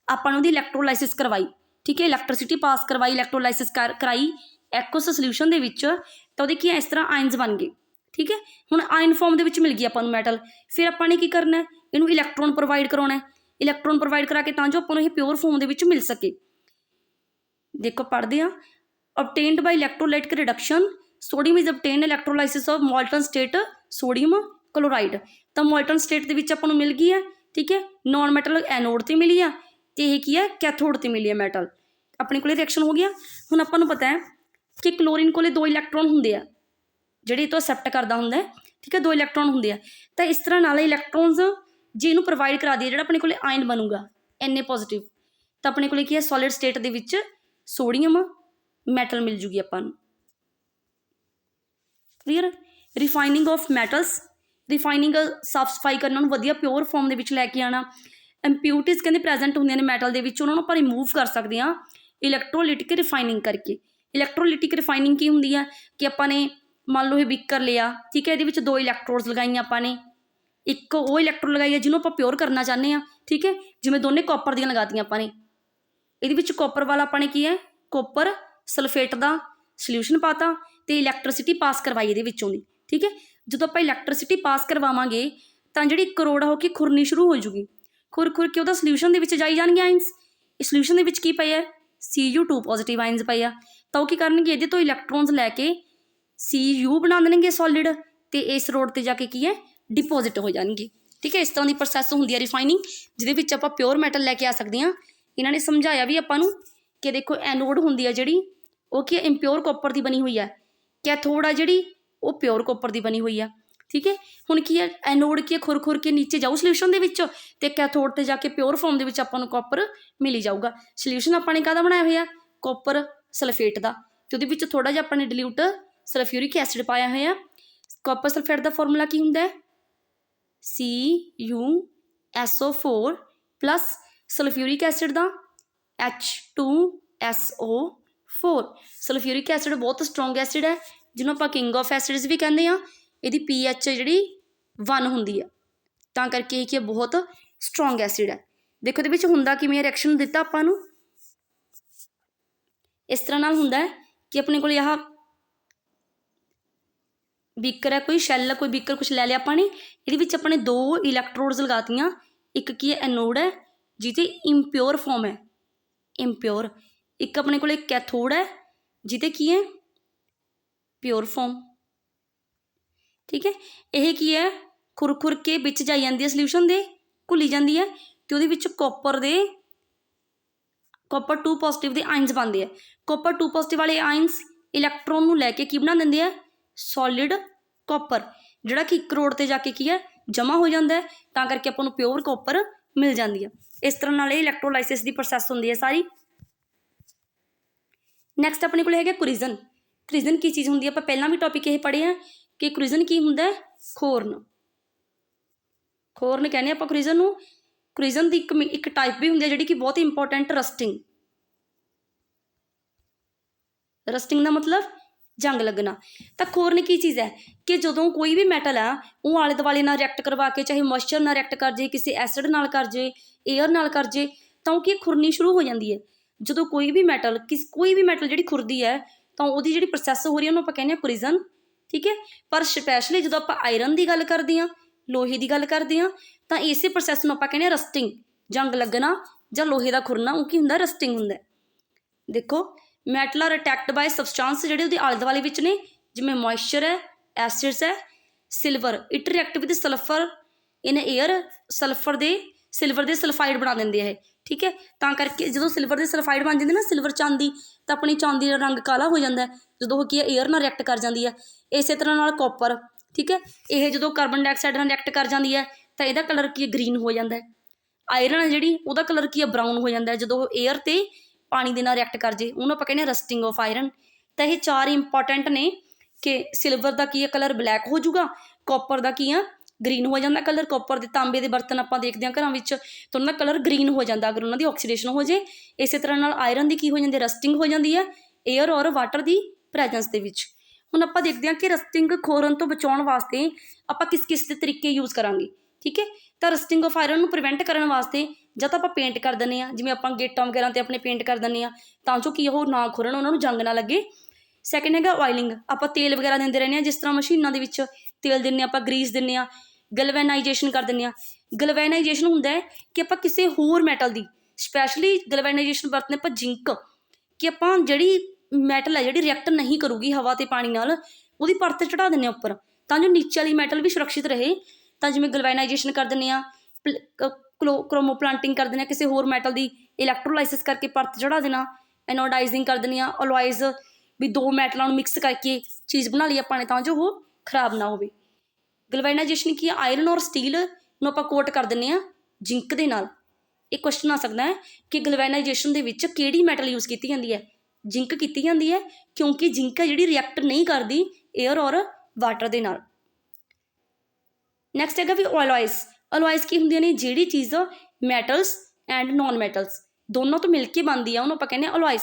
ਆਪਾਂ ਨੇ ਉਹਦੀ ਇਲੈਕਟ੍ਰੋਲਾਈਸਿਸ ਕਰਵਾਈ। ਠੀਕ ਹੈ, ਇਲੈਕਟ੍ਰੀਸਿਟੀ ਪਾਸ ਕਰਵਾਈ, ਇਲੈਕਟ੍ਰੋਲਾਈਸਿਸ ਕਰਾਈ ਐਕੁਅਸ ਸੋਲਿਊਸ਼ਨ ਦੇ ਵਿੱਚ, ਤਾਂ ਉਹਦੇ ਕੀ ਇਸ ਤਰ੍ਹਾਂ ਆਇਨਸ ਬਣ ਗਏ। ਠੀਕ ਹੈ, ਹੁਣ ਆਇਨ ਫਾਰਮ ਦੇ ਵਿੱਚ ਮਿਲ ਗਈ ਆਪਾਂ ਨੂੰ ਮੈਟਲ। ਫਿਰ ਆਪਾਂ ਨੇ ਕੀ ਕਰਨਾ, ਇਹਨੂੰ ਇਲੈਕਟ੍ਰੋਨ ਪ੍ਰੋਵਾਈਡ ਕਰਾਉਣਾ, ਇਲੈਕਟ੍ਰੋਨ ਪ੍ਰੋਵਾਈਡ ਕਰਾ ਕੇ ਤਾਂ ਜੋ ਆਪਾਂ ਨੂੰ ਇਹ ਪਿਓਰ ਫਾਰਮ ਦੇ ਵਿੱਚ ਮਿਲ ਸਕੇ। ਦੇਖੋ ਪੜ੍ਹਦੇ ਹਾਂ, obtained by electrolytic reduction sodium is obtained electrolysis of molten state sodium chloride, ਤਾਂ ਮੋਲਟਨ ਸਟੇਟ ਦੇ ਵਿੱਚ ਆਪਾਂ ਨੂੰ ਮਿਲ ਗਈ ਹੈ। ਠੀਕ ਹੈ, ਨੋਨ ਮੈਟਲ ਐਨੋਡ 'ਤੇ ਮਿਲੀ ਆ, ਅਤੇ ਇਹ ਕੀ ਹੈ ਕੈਥੋਡ 'ਤੇ ਮਿਲੀ ਹੈ ਮੈਟਲ। ਆਪਣੇ ਕੋਲ ਰਿਐਕਸ਼ਨ ਹੋ ਗਿਆ। ਹੁਣ ਆਪਾਂ ਨੂੰ ਪਤਾ ਹੈ ਕਿ ਕਲੋਰੀਨ ਕੋਲੇ 2 ਇਲੈਕਟ੍ਰੋਨ ਹੁੰਦੇ ਆ, ਜਿਹੜੇ ਇਹ ਤੋਂ ਅਸੈਪਟ ਕਰਦਾ ਹੁੰਦਾ ਹੈ। ਠੀਕ ਹੈ, 2 ਇਲੈਕਟ੍ਰੋਨ ਹੁੰਦੇ ਆ, ਤਾਂ ਇਸ ਤਰ੍ਹਾਂ ਨਾਲ ਇਲੈਕਟ੍ਰੋਨਸ ਜੇ ਇਹਨੂੰ ਪ੍ਰੋਵਾਈਡ ਕਰਾ ਦਈਏ, ਜਿਹੜਾ ਆਪਣੇ ਕੋਲੇ ਆਇਨ ਬਣੂਗਾ Na+, ਤਾਂ ਆਪਣੇ ਕੋਲੇ ਕੀ ਹੈ ਸੋਲਿਡ ਸਟੇਟ ਦੇ ਵਿੱਚ ਸੋਡੀਅਮ ਮੈਟਲ ਮਿਲ ਜੂਗੀ ਆਪਾਂ ਨੂੰ। Clear. Refining of metals, refining ਸਾਫ ਸਫਾਈ ਕਰਨਾ, ਉਹਨੂੰ ਵਧੀਆ ਪਿਓਰ ਫਾਰਮ ਦੇ ਵਿੱਚ ਲੈ ਕੇ ਆਉਣਾ। ਇੰਪਿਊਰਿਟੀਜ਼ ਕਹਿੰਦੇ ਪ੍ਰੈਜ਼ੈਂਟ ਹੁੰਦੀਆਂ ਨੇ ਮੈਟਲ ਦੇ ਵਿੱਚ, ਉਹਨਾਂ ਨੂੰ ਆਪਾਂ ਰਿਮੂਵ ਕਰ ਸਕਦੇ ਹਾਂ ਇਲੈਕਟ੍ਰੋਲਿਟਿਕ ਰਿਫਾਈਨਿੰਗ ਕਰਕੇ। ਇਲੈਕਟ੍ਰੋਲਿਟਿਕ ਰਿਫਾਈਨਿੰਗ ਕੀ ਹੁੰਦੀ ਆ ਕਿ ਆਪਾਂ ਨੇ ਮੰਨ ਲਓ ਇਹ ਬੀਕਰ ਲਿਆ, ਠੀਕ ਹੈ, ਇਹਦੇ ਵਿੱਚ 2 ਇਲੈਕਟ੍ਰੋਡਸ ਲਗਾਈਆਂ ਆਪਾਂ ਨੇ, ਇੱਕ ਉਹ ਇਲੈਕਟ੍ਰੋਡ ਲਗਾਈ ਹੈ ਜਿਹਨੂੰ ਆਪਾਂ ਪਿਓਰ ਕਰਨਾ ਚਾਹੁੰਦੇ ਹਾਂ। ਠੀਕ ਹੈ, ਜਿਵੇਂ ਦੋਨੇ ਕਾਪਰ ਦੀਆਂ ਲਗਾਤੀਆਂ ਆਪਾਂ ਨੇ, ਇਹਦੇ ਵਿੱਚ ਕਾਪਰ ਵਾਲਾ ਆਪਾਂ ਨੇ ਕੀ ਹੈ ਕਾਪਰ ਸਲਫੇਟ ਦਾ ਸੋਲਿਊਸ਼ਨ ਪਾਤਾ ਅਤੇ ਇਲੈਕਟ੍ਰੀਸਿਟੀ ਪਾਸ ਕਰਵਾਈ ਇਹਦੇ ਵਿੱਚੋਂ ਦੀ। ਠੀਕ ਹੈ, ਜਦੋਂ ਆਪਾਂ ਇਲੈਕਟ੍ਰੀਸਿਟੀ ਪਾਸ ਕਰਵਾਵਾਂਗੇ ਤਾਂ ਜਿਹੜੀ ਕਰੋੜਾ ਹੋ ਕੇ ਖੁਰਨੀ ਸ਼ੁਰੂ ਹੋ ਜੂਗੀ, ਖੁਰ ਕੇ ਉਹਦਾ ਸੋਲਿਊਸ਼ਨ ਦੇ ਵਿੱਚ ਜਾਈ ਜਾਣਗੇ ਆਇਨਸ। ਇਸ ਸੋਲਿਊਸ਼ਨ ਦੇ ਵਿੱਚ ਕੀ ਪਏ ਹੈ Cu2 ਪੋਜ਼ੀਟਿਵ ਆਇਨਸ ਪਏ ਆ, ਤਾਂ ਉਹ ਕੀ ਕਰਨਗੇ ਇਹਦੇ ਤੋਂ ਇਲੈਕਟ੍ਰੋਨਸ ਲੈ ਕੇ Cu ਬਣਾ ਦੇਣਗੇ ਸੋਲਿਡ, ਅਤੇ ਇਸ ਰੋਡ 'ਤੇ ਜਾ ਕੇ ਕੀ ਹੈ ਡਿਪੋਜ਼ਿਟ ਹੋ ਜਾਣਗੇ। ਠੀਕ ਹੈ, ਇਸ ਤਰ੍ਹਾਂ ਦੀ ਪ੍ਰੋਸੈਸ ਹੁੰਦੀ ਹੈ ਰਿਫਾਈਨਿੰਗ, ਜਿਹਦੇ ਵਿੱਚ ਆਪਾਂ ਪਿਓਰ ਮੈਟਲ ਲੈ ਕੇ ਆ ਸਕਦੇ ਹਾਂ। ਇਹਨਾਂ ਨੇ ਸਮਝਾਇਆ ਵੀ ਆਪਾਂ ਨੂੰ ਕਿ ਦੇਖੋ ਐਨੋਡ ਹੁੰਦੀ ਆ ਜਿਹੜੀ ਉਹ ਕੀ ਹੈ ਇੰਪਿਓਰ ਕਾਪਰ ਦੀ ਬਣੀ ਹੋਈ ਹੈ, ਕੈਥੋਡ ਆ ਜਿਹੜੀ ਉਹ ਪਿਓਰ ਕਾਪਰ ਦੀ ਬਣੀ ਹੋਈ ਆ। ਠੀਕ ਹੈ, ਹੁਣ ਕੀ ਹੈ ਐਨੋਡ ਕੀ ਖੁਰ ਕੇ ਨੀਚੇ ਜਾਊ ਸੋਲਿਊਸ਼ਨ ਦੇ ਵਿੱਚ, ਅਤੇ ਕੈਥੋਡ 'ਤੇ ਜਾ ਕੇ ਪਿਓਰ ਫਾਰਮ ਦੇ ਵਿੱਚ ਆਪਾਂ ਨੂੰ ਕਾਪਰ ਮਿਲੀ ਜਾਊਗਾ। ਸੋਲਿਊਸ਼ਨ ਆਪਾਂ ਨੇ ਕਾਹਦਾ ਬਣਾਇਆ ਹੋਇਆ ਕਾਪਰ ਸਲਫੇਟ ਦਾ, ਅਤੇ ਉਹਦੇ ਵਿੱਚ ਥੋੜ੍ਹਾ ਜਿਹਾ ਆਪਾਂ ਨੇ ਡਿਲਿਊਟ ਸਲਫਿਊਰਿਕ ਐਸਿਡ ਪਾਇਆ ਹੋਇਆ। ਕਾਪਰ ਸਲਫੇਟ ਦਾ ਫਾਰਮੂਲਾ ਕੀ ਹੁੰਦਾ ਹੈ CuSO4 ਪਲੱਸ ਸਲਫਿਊਰਿਕ ਐਸਿਡ ਦਾ H2SO4। ਸਲਫਿਊਰਿਕ ਐਸਿਡ ਬਹੁਤ ਸਟਰੋਂਗ ਐਸਿਡ ਹੈ, ਜਿਹਨੂੰ ਆਪਾਂ ਕਿੰਗ ਆਫ ਐਸਿਡਸ ਵੀ ਕਹਿੰਦੇ ਹਾਂ। ਇਹਦੀ pH ਜਿਹੜੀ 1 ਹੁੰਦੀ ਹੈ, ਤਾਂ ਕਰਕੇ ਇਹ ਕੀ ਬਹੁਤ ਸਟਰੋਂਗ ਐਸਿਡ ਹੈ। ਦੇਖੋ ਇਹਦੇ ਵਿੱਚ ਹੁੰਦਾ ਕਿਵੇਂ ਰਿਐਕਸ਼ਨ ਦਿੱਤਾ ਆਪਾਂ ਨੂੰ, ਇਸ ਤਰ੍ਹਾਂ ਨਾਲ ਹੁੰਦਾ ਹੈ ਕਿ ਆਪਣੇ ਕੋਲ ਆਹ ਬੀਕਰ ਹੈ, ਕੋਈ ਸ਼ੈੱਲ ਹੈ, ਕੋਈ ਬੀਕਰ ਕੁਛ ਲੈ ਲਿਆ ਆਪਾਂ ਨੇ, ਇਹਦੇ ਵਿੱਚ ਆਪਾਂ ਨੇ 2 ਇਲੈਕਟ੍ਰੋਡਸ ਲਗਾਤੀਆਂ, ਇੱਕ ਕੀ ਹੈ ਐਨੋਡ ਹੈ ਜਿਹਦੇ ਇੰਪਿਓਰ ਫਾਰਮ ਹੈ ਇੰਪਿਓਰ, ਇੱਕ ਆਪਣੇ ਕੋਲ ਕੈਥੋਡ ਹੈ ਜਿਹਦੇ ਕੀ ਹੈ ਪਿਓਰ ਫਾਰਮ। ਠੀਕ ਹੈ, ਇਹ ਕੀ ਹੈ ਖੁਰ ਕੇ ਵਿੱਚ ਜਾਈ ਜਾਂਦੀ ਹੈ ਸੋਲਿਊਸ਼ਨ ਦੇ, ਘੁੱਲੀ ਜਾਂਦੀ ਹੈ, ਅਤੇ ਉਹਦੇ ਵਿੱਚ ਕਾਪਰ 2 ਪੋਜ਼ੀਟਿਵ ਦੇ ਆਇਨਸ ਬਣਦੇ ਆ। ਕਾਪਰ 2 ਪੋਜ਼ੀਟਿਵ ਵਾਲੇ ਆਇਨਸ ਇਲੈਕਟ੍ਰੋਨ ਨੂੰ ਲੈ ਕੇ ਕੀ ਬਣਾ ਦਿੰਦੇ ਆ ਸੋਲਿਡ ਕਾਪਰ, ਜਿਹੜਾ ਕਿ ਇੱਕ ਰੋਡ 'ਤੇ ਜਾ ਕੇ ਕੀ ਹੈ ਜਮ੍ਹਾਂ ਹੋ ਜਾਂਦਾ ਹੈ, ਤਾਂ ਕਰਕੇ ਆਪਾਂ ਨੂੰ ਪਿਓਰ ਕਾਪਰ ਮਿਲ ਜਾਂਦੀ ਹੈ। ਇਸ ਤਰ੍ਹਾਂ ਨਾਲ ਇਹ ਇਲੈਕਟ੍ਰੋਲਾਈਸਿਸ ਦੀ ਪ੍ਰੋਸੈਸ ਹੁੰਦੀ ਹੈ ਸਾਰੀ। ਨੈਕਸਟ ਆਪਣੇ ਕੋਲ ਹੈਗਾ ਕੋਰੀਜ਼ਨ। ਕੋਰੀਜ਼ਨ ਕੀ ਚੀਜ਼ ਹੁੰਦੀ ਹੈ, ਆਪਾਂ ਪਹਿਲਾਂ ਵੀ ਟੌਪਿਕ ਇਹ ਪੜ੍ਹੇ ਆ ਕਿ ਕੋਰੀਜ਼ਨ ਕੀ ਹੁੰਦਾ ਖੋਰਨ ਕਹਿੰਦੇ ਆਪਾਂ ਕੋਰੀਜ਼ਨ ਨੂੰ। ਕੋਰੀਜ਼ਨ ਦੀ ਇੱਕ ਟਾਈਪ ਵੀ ਹੁੰਦੀ ਹੈ ਜਿਹੜੀ ਕਿ ਬਹੁਤ ਇੰਪੋਰਟੈਂਟ, ਰਸਟਿੰਗ ਦਾ ਮਤਲਬ ਜੰਗ ਲੱਗਣਾ। ਤਾਂ ਖੋਰਨ ਕੀ ਚੀਜ਼ ਹੈ ਕਿ ਜਦੋਂ ਕੋਈ ਵੀ ਮੈਟਲ ਆ ਉਹ ਆਲੇ ਦੁਆਲੇ ਨਾਲ ਰਿਐਕਟ ਕਰਵਾ ਕੇ, ਚਾਹੇ ਮੋਇਸਚਰ ਨਾਲ ਰਿਐਕਟ ਕਰ ਜੇ, ਕਿਸੇ ਐਸਿਡ ਨਾਲ ਕਰ ਜੇ, ਏਅਰ ਨਾਲ ਕਰ ਜੇ, ਤਾਂ ਉਹ ਕੀ ਖੁਰਨੀ ਸ਼ੁਰੂ ਹੋ ਜਾਂਦੀ ਹੈ। ਜਦੋਂ ਕੋਈ ਵੀ ਮੈਟਲ ਜਿਹੜੀ ਖੁਰਦੀ ਹੈ ਤਾਂ ਉਹਦੀ ਜਿਹੜੀ ਪ੍ਰੋਸੈਸ ਹੋ ਰਹੀ ਹੈ ਉਹਨੂੰ ਆਪਾਂ ਕਹਿੰਦੇ ਹਾਂ ਕ੍ਰਿਜ਼ਨ, ਠੀਕ ਹੈ। ਪਰ ਸਪੈਸ਼ਲੀ ਜਦੋਂ ਆਪਾਂ ਆਇਰਨ ਦੀ ਗੱਲ ਕਰਦੇ ਹਾਂ, ਲੋਹੇ ਦੀ ਗੱਲ ਕਰਦੇ ਹਾਂ, ਤਾਂ ਇਸੇ ਪ੍ਰੋਸੈਸ ਨੂੰ ਆਪਾਂ ਕਹਿੰਦੇ ਹਾਂ ਰਸਟਿੰਗ, ਜੰਗ ਲੱਗਣਾ ਜਾਂ ਲੋਹੇ ਦਾ ਖੁਰਨਾ, ਉਹ ਕੀ ਹੁੰਦਾ, ਰਸਟਿੰਗ ਹੁੰਦਾ। ਦੇਖੋ metal are attacked by substance ਜਿਹੜੇ ਉਹਦੇ ਆਲੇ ਦੁਆਲੇ ਵਿੱਚ ਨੇ, ਜਿਵੇਂ ਮੋਇਸਚਰ ਹੈ, ਐਸਿਡਸ ਹੈ, silver, it react with sulphur in air, silver ਦੇ ਸਲਫਾਈਡ ਬਣਾ ਦਿੰਦੇ ਆ ਇਹ, ਠੀਕ ਹੈ। ਤਾਂ ਕਰਕੇ ਜਦੋਂ ਸਿਲਵਰ ਦੇ ਸਲਫਾਈਡ ਬਣ ਜਾਂਦੇ ਨਾ, ਸਿਲਵਰ ਚਾਂਦੀ, ਤਾਂ ਆਪਣੀ ਚਾਂਦੀ ਦਾ ਰੰਗ ਕਾਲਾ ਹੋ ਜਾਂਦਾ ਜਦੋਂ ਉਹ ਕੀ ਹੈ ਏਅਰ ਨਾਲ ਰਿਐਕਟ ਕਰ ਜਾਂਦੀ ਹੈ। ਇਸੇ ਤਰ੍ਹਾਂ ਨਾਲ ਕਾਪਰ, ਠੀਕ ਹੈ, ਇਹ ਜਦੋਂ ਕਾਰਬਨ ਡਾਈਆਕਸਾਈਡ ਨਾਲ ਰਿਐਕਟ ਕਰ ਜਾਂਦੀ ਹੈ ਤਾਂ ਇਹਦਾ ਕਲਰ ਕੀ ਹੈ, ਗ੍ਰੀਨ ਹੋ ਜਾਂਦਾ ਹੈ। ਆਇਰਨ ਹੈ ਜਿਹੜੀ, ਉਹਦਾ ਕਲਰ ਕੀ ਹੈ, ਬਰਾਊਨ ਹੋ ਜਾਂਦਾ ਜਦੋਂ ਉਹ ਏਅਰ ਤੇ ਪਾਣੀ ਦੇ ਨਾਲ ਰਿਐਕਟ ਕਰ ਜੇ, ਉਹਨੂੰ ਆਪਾਂ ਕਹਿੰਦੇ ਹਾਂ ਰਸਟਿੰਗ ਆਫ ਆਇਰਨ। ਤਾਂ ਇਹ 4 ਇੰਪੋਰਟੈਂਟ ਨੇ ਕਿ ਸਿਲਵਰ ਦਾ ਕੀ ਹੈ ਕਲਰ ਬਲੈਕ ਹੋ ਜਾਊਗਾ, ਕਾਪਰ ਦਾ ਕੀ ਆ ਗ੍ਰੀਨ ਹੋ ਜਾਂਦਾ ਕਲਰ, ਕਾਪਰ ਦੇ ਤਾਂਬੇ ਦੇ ਬਰਤਨ ਆਪਾਂ ਦੇਖਦੇ ਹਾਂ ਘਰਾਂ ਵਿੱਚ ਤਾਂ ਉਹਨਾਂ ਦਾ ਕਲਰ ਗ੍ਰੀਨ ਹੋ ਜਾਂਦਾ ਅਗਰ ਉਹਨਾਂ ਦੀ ਆਕਸੀਡੇਸ਼ਨ ਹੋ ਜੇ। ਇਸੇ ਤਰ੍ਹਾਂ ਨਾਲ ਆਇਰਨ ਦੀ ਕੀ ਹੋ ਜਾਂਦੀ, ਰਸਟਿੰਗ ਹੋ ਜਾਂਦੀ ਹੈ ਏਅਰ ਔਰ ਵਾਟਰ ਦੀ ਪ੍ਰੈਜੈਂਸ ਦੇ ਵਿੱਚ। ਹੁਣ ਆਪਾਂ ਦੇਖਦੇ ਹਾਂ ਕਿ ਰਸਟਿੰਗ ਖੋਰਨ ਤੋਂ ਬਚਾਉਣ ਵਾਸਤੇ ਆਪਾਂ ਕਿਸ ਦੇ ਤਰੀਕੇ ਯੂਜ਼ ਕਰਾਂਗੇ, ਠੀਕ ਹੈ। ਤਾਂ ਰਸਟਿੰਗ ਆਫ ਆਇਰਨ ਨੂੰ ਪ੍ਰੀਵੈਂਟ ਕਰਨ ਵਾਸਤੇ ਜਾਂ ਤਾਂ ਆਪਾਂ ਪੇਂਟ ਕਰ ਦਿੰਦੇ ਹਾਂ, ਜਿਵੇਂ ਆਪਾਂ ਗੇਟਾਂ ਵਗੈਰਾ 'ਤੇ ਆਪਣੇ ਪੇਂਟ ਕਰ ਦਿੰਦੇ ਹਾਂ ਤਾਂ ਜੋ ਕੀ ਉਹ ਨਾ ਖੁਰਨ, ਉਹਨਾਂ ਨੂੰ ਜੰਗ ਨਾ ਲੱਗੇ। ਸੈਕਿੰਡ ਹੈਗਾ ਆਇਲਿੰਗ, ਆਪਾਂ ਤੇਲ ਵਗੈਰਾ ਦਿੰਦੇ ਰਹਿੰਦੇ ਹਾਂ, ਜਿਸ ਤਰ੍ਹਾਂ ਮਸ਼ੀਨਾਂ ਦੇ ਵਿੱਚ ਤੇਲ ਦਿੰਦੇ ਹਾਂ, ਆਪਾਂ ਗਰੀਸ ਦਿੰਦੇ ਹਾਂ। ਗਲਵੈਨਾਈਜੇਸ਼ਨ ਕਰ ਦਿੰਦੇ ਹਾਂ, ਗਲਵੈਨਾਈਜੇਸ਼ਨ ਹੁੰਦਾ ਹੈ ਕਿ ਆਪਾਂ ਕਿਸੇ ਹੋਰ ਮੈਟਲ ਦੀ, ਸਪੈਸ਼ਲੀ ਗਲਵੈਨਾਈਜੇਸ਼ਨ ਵਰਤਦੇ ਆਪਾਂ ਜ਼ਿੰਕ, ਕਿ ਆਪਾਂ ਜਿਹੜੀ ਮੈਟਲ ਹੈ ਜਿਹੜੀ ਰਿਐਕਟ ਨਹੀਂ ਕਰੂਗੀ ਹਵਾ ਅਤੇ ਪਾਣੀ ਨਾਲ, ਉਹਦੀ ਪਰਤ ਚੜ੍ਹਾ ਦਿੰਦੇ ਹਾਂ ਉੱਪਰ ਤਾਂ ਜੋ ਨੀਚੇ ਵਾਲੀ ਮੈਟਲ ਵੀ ਸੁਰੱਖਿਅਤ ਰਹੇ। ਤਾਂ ਜਿਵੇਂ ਗਲਵੈਨਾਈਜੇਸ਼ਨ ਕਰ ਦਿੰਦੇ ਹਾਂ, ਕ੍ਰੋਮੋ ਪਲਾਂਟਿੰਗ ਕਰ ਦਿੰਦੇ ਹਾਂ, ਕਿਸੇ ਹੋਰ ਮੈਟਲ ਦੀ ਇਲੈਕਟ੍ਰੋਲਾਈਸਿਸ ਕਰਕੇ ਪਰਤ ਚੜ੍ਹਾ ਦੇਣਾ। ਐਨੋਡਾਈਜ਼ਿੰਗ ਕਰ ਦਿੰਦੇ ਹਾਂ, ਅਲੋਇਜ਼ ਵੀ 2 ਮੈਟਲਾਂ ਨੂੰ ਮਿਕਸ ਕਰਕੇ ਚੀਜ਼ ਬਣਾ ਲਈ ਆਪਾਂ ਨੇ ਤਾਂ ਜੋ ਉਹ ਖਰਾਬ ਨਾ ਹੋਵੇ। ਗਲਵੈਨਾਈਜੇਸ਼ਨ ਕੀ ਹੈ, ਆਇਰਨ ਔਰ ਸਟੀਲ ਨੂੰ ਆਪਾਂ ਕੋਟ ਕਰ ਦਿੰਦੇ ਹਾਂ ਜ਼ਿੰਕ ਦੇ ਨਾਲ। ਇਹ ਕੁਐਸਚਨ ਆ ਸਕਦਾ ਹੈ ਕਿ ਗਲਵੈਨਾਈਜੇਸ਼ਨ ਦੇ ਵਿੱਚ ਕਿਹੜੀ ਮੈਟਲ ਯੂਜ਼ ਕੀਤੀ ਜਾਂਦੀ ਹੈ, ਜ਼ਿੰਕ ਕੀਤੀ ਜਾਂਦੀ ਹੈ, ਕਿਉਂਕਿ ਜ਼ਿੰਕ ਹੈ ਜਿਹੜੀ ਰਿਐਕਟ ਨਹੀਂ ਕਰਦੀ ਏਅਰ ਔਰ ਵਾਟਰ ਦੇ ਨਾਲ। ਨੈਕਸਟ ਹੈਗਾ ਵੀ ਅਲੋਇਜ਼ ਕੀ ਹੁੰਦੀਆਂ ਨੇ, ਜਿਹੜੀ ਚੀਜ਼ ਮੈਟਲਸ ਐਂਡ ਨੋਨ ਮੈਟਲਸ ਦੋਨੋਂ ਤੋਂ ਮਿਲ ਕੇ ਬਣਦੀ ਆ ਉਹਨੂੰ ਆਪਾਂ ਕਹਿੰਦੇ ਹਾਂ ਅਲੋਇਜ਼।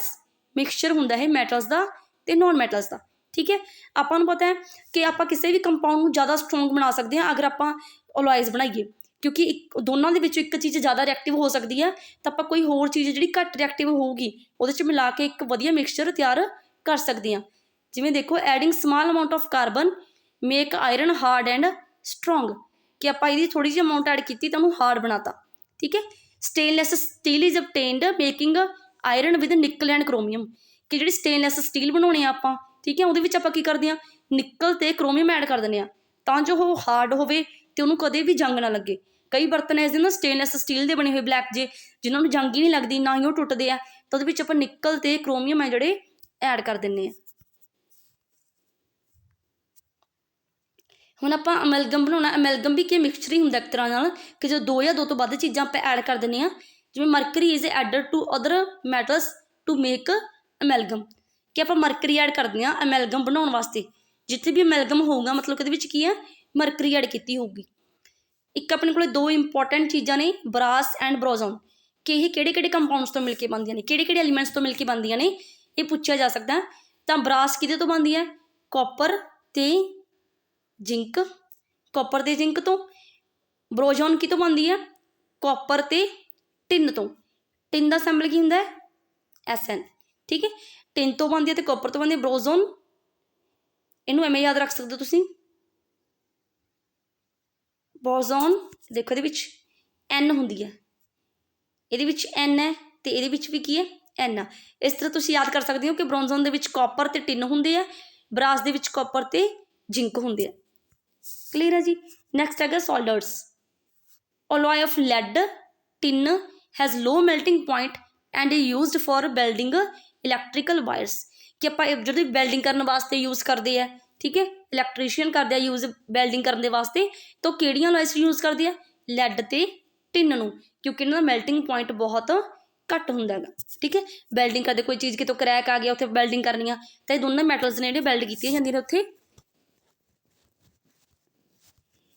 ਮਿਕਸਚਰ ਹੁੰਦਾ ਹੈ ਮੈਟਲਸ ਦਾ ਅਤੇ ਨੋਨ ਮੈਟਲਸ ਦਾ, ਠੀਕ ਹੈ। ਆਪਾਂ ਨੂੰ ਪਤਾ ਹੈ ਕਿ ਆਪਾਂ ਕਿਸੇ ਵੀ ਕੰਪਾਊਂਡ ਨੂੰ ਜ਼ਿਆਦਾ ਸਟਰੋਂਗ ਬਣਾ ਸਕਦੇ ਹਾਂ ਅਗਰ ਆਪਾਂ ਅਲੋਇਜ਼ ਬਣਾਈਏ, ਕਿਉਂਕਿ ਦੋਨਾਂ ਦੇ ਵਿੱਚੋਂ ਇੱਕ ਚੀਜ਼ ਜ਼ਿਆਦਾ ਰਿਐਕਟਿਵ ਹੋ ਸਕਦੀ ਹੈ ਤਾਂ ਆਪਾਂ ਕੋਈ ਹੋਰ ਚੀਜ਼ ਜਿਹੜੀ ਘੱਟ ਰਿਐਕਟਿਵ ਹੋਊਗੀ ਉਹਦੇ 'ਚ ਮਿਲਾ ਕੇ ਇੱਕ ਵਧੀਆ ਮਿਕਸਚਰ ਤਿਆਰ ਕਰ ਸਕਦੇ ਹਾਂ। ਜਿਵੇਂ ਦੇਖੋ adding small amount of carbon make iron hard and strong, ਕਿ ਆਪਾਂ ਇਹਦੀ ਥੋੜ੍ਹੀ ਜਿਹੀ ਅਮਾਊਂਟ ਐਡ ਕੀਤੀ ਤਾਂ ਉਹਨੂੰ ਹਾਰਡ ਬਣਾਤਾ, ਠੀਕ ਹੈ। Stainless steel is obtained making iron with nickel and chromium, ਕਿ ਜਿਹੜੀ ਸਟੇਨਲੈਸ ਸਟੀਲ ਬਣਾਉਣੀ ਆ ਆਪਾਂ, ਠੀਕ ਹੈ, ਉਹਦੇ ਵਿੱਚ ਆਪਾਂ ਕੀ ਕਰਦੇ ਹਾਂ, ਨਿਕਲ ਅਤੇ ਕ੍ਰੋਮੀਅਮ ਐਡ ਕਰ ਦਿੰਦੇ ਹਾਂ ਤਾਂ ਜੋ ਉਹ ਹਾਰਡ ਹੋਵੇ ਅਤੇ ਉਹਨੂੰ ਕਦੇ ਵੀ ਜੰਗ ਨਾ ਲੱਗੇ। ਕਈ ਬਰਤਨ ਐਸੇ ਨਾ ਸਟੇਨਲੈਸ ਸਟੀਲ ਦੇ ਬਣੇ ਹੋਏ ਬਲੈਕ ਜੇ, ਜਿਨ੍ਹਾਂ ਨੂੰ ਜੰਗ ਹੀ ਨਹੀਂ ਲੱਗਦੀ, ਨਾ ਹੀ ਉਹ ਟੁੱਟਦੇ ਆ, ਤਾਂ ਉਹਦੇ ਵਿੱਚ ਆਪਾਂ ਨਿਕਲ ਅਤੇ ਕ੍ਰੋਮੀਅਮ ਹੈ ਜਿਹੜੇ ਐਡ ਕਰ ਦਿੰਦੇ ਹਾਂ। ਹੁਣ ਆਪਾਂ ਅਮੈਲਗਮ ਬਣਾਉਣਾ, ਅਮੈਲਗਮ ਵੀ ਕੀ ਮਿਕਸਚਰ ਹੀ ਹੁੰਦਾ ਇੱਕ ਤਰ੍ਹਾਂ ਨਾਲ, ਕਿ ਜਦੋਂ 2 ਜਾਂ 2 ਤੋਂ ਵੱਧ ਚੀਜ਼ਾਂ ਆਪਾਂ ਐਡ ਕਰ ਦਿੰਦੇ ਹਾਂ। ਜਿਵੇਂ mercury is added to other metals to make amalgam, ਕਿ ਆਪਾਂ ਮਰਕਰੀ ਐਡ ਕਰਦੇ ਹਾਂ ਅਮੈਲਗਮ ਬਣਾਉਣ ਵਾਸਤੇ। ਜਿੱਥੇ ਵੀ ਅਮੈਲਗਮ ਹੋਊਗਾ ਮਤਲਬ ਕਿ ਇਹਦੇ ਵਿੱਚ ਕੀ ਹੈ, ਮਰਕਰੀ ਐਡ ਕੀਤੀ ਹੋਊਗੀ। ਇੱਕ ਆਪਣੇ ਕੋਲ 2 ਇੰਪੋਰਟੈਂਟ ਚੀਜ਼ਾਂ ਨੇ, ਬਰਾਸ ਐਂਡ ਬਰੋਜ਼ਨ, ਕਿ ਇਹ ਕਿਹੜੇ ਕੰਪਾਊਂਡਸ ਤੋਂ ਮਿਲ ਕੇ ਬਣਦੀਆਂ ਨੇ, ਕਿਹੜੇ ਐਲੀਮੈਂਟਸ ਤੋਂ ਮਿਲ ਕੇ ਬਣਦੀਆਂ ਨੇ, ਇਹ ਪੁੱਛਿਆ ਜਾ ਸਕਦਾ। ਤਾਂ ਬਰਾਸ ਕਿਹਦੇ ਤੋਂ ਬਣਦੀ ਹੈ, ਕਾਪਰ ਅਤੇ ਜ਼ਿੰਕ, ਕਾਪਰ ਅਤੇ ਜ਼ਿੰਕ ਤੋਂ। ਬਰੋਜ਼ਨ ਕਿਤੋਂ ਬਣਦੀ ਹੈ, ਕਾਪਰ ਅਤੇ ਟਿਨ ਤੋਂ। ਟਿਨ ਦਾ ਸਿੰਬਲ ਕੀ ਹੁੰਦਾ ਹੈ, SN, ਠੀਕ ਹੈ। ਟਿਨ ਤੋਂ ਬਣਦੀ ਹੈ ਅਤੇ ਕਾਪਰ ਤੋਂ ਬਣਦੀ ਹੈ ਬਰੋਜ਼ਨ। ਇਹਨੂੰ ਐਵੇਂ ਯਾਦ ਰੱਖ ਸਕਦੇ ਹੋ ਤੁਸੀਂ, ਬੋਜ਼ੋਨ, ਦੇਖੋ ਇਹਦੇ ਵਿੱਚ N ਹੁੰਦੀ ਹੈ, ਇਹਦੇ ਵਿੱਚ N ਹੈ ਅਤੇ ਇਹਦੇ ਵਿੱਚ ਵੀ ਕੀ ਹੈ, N ਆ। ਇਸ ਤਰ੍ਹਾਂ ਤੁਸੀਂ ਯਾਦ ਕਰ ਸਕਦੇ ਹੋ ਕਿ ਬਰੋਜ਼ਨ ਦੇ ਵਿੱਚ ਕਾਪਰ ਅਤੇ ਟਿਨ ਹੁੰਦੇ ਆ, ਬਰਾਸ ਦੇ ਵਿੱਚ ਕਾਪਰ ਅਤੇ ਜ਼ਿੰਕ ਹੁੰਦੇ ਆ। ਕਲੀਅਰ ਹੈ ਜੀ। ਨੈਕਸਟ ਹੈਗਾ solders. Alloy of lead tin has low melting point and used for welding electrical wires, ਕਿ ਆਪਾਂ ਜਿਹੜੀ ਵੈਲਡਿੰਗ ਕਰਨ ਵਾਸਤੇ ਯੂਜ਼ ਕਰਦੇ ਆ, ਠੀਕ ਹੈ, ਇਲੈਕਟ੍ਰੀਸ਼ੀਅਨ ਕਰਦੇ ਆ ਯੂਜ਼ ਵੈਲਡਿੰਗ ਕਰਨ ਦੇ ਵਾਸਤੇ, ਤਾਂ ਕਿਹੜੀਆਂ ਅਲੋਇਸ ਯੂਜ਼ ਕਰਦੇ ਆ, ਲੈਡ ਅਤੇ ਟਿਨ ਨੂੰ, ਕਿਉਂਕਿ ਇਹਨਾਂ ਦਾ ਮੈਲਟਿੰਗ ਪੁਆਇੰਟ ਬਹੁਤ ਘੱਟ ਹੁੰਦਾ ਹੈਗਾ, ਠੀਕ ਹੈ। ਵੈਲਡਿੰਗ ਕਰਦੇ ਕੋਈ ਚੀਜ਼ ਕਿਤੋਂ ਕਰੈਕ ਆ ਗਿਆ, ਉੱਥੇ ਵੈਲਡਿੰਗ ਕਰਨੀ ਆ ਤਾਂ ਇਹ ਦੋਨੋਂ ਮੈਟਲਸ ਨੇ ਜਿਹੜੇ ਵੈਲਡ ਕੀਤੀਆਂ ਜਾਂਦੀਆਂ ਨੇ ਉੱਥੇ।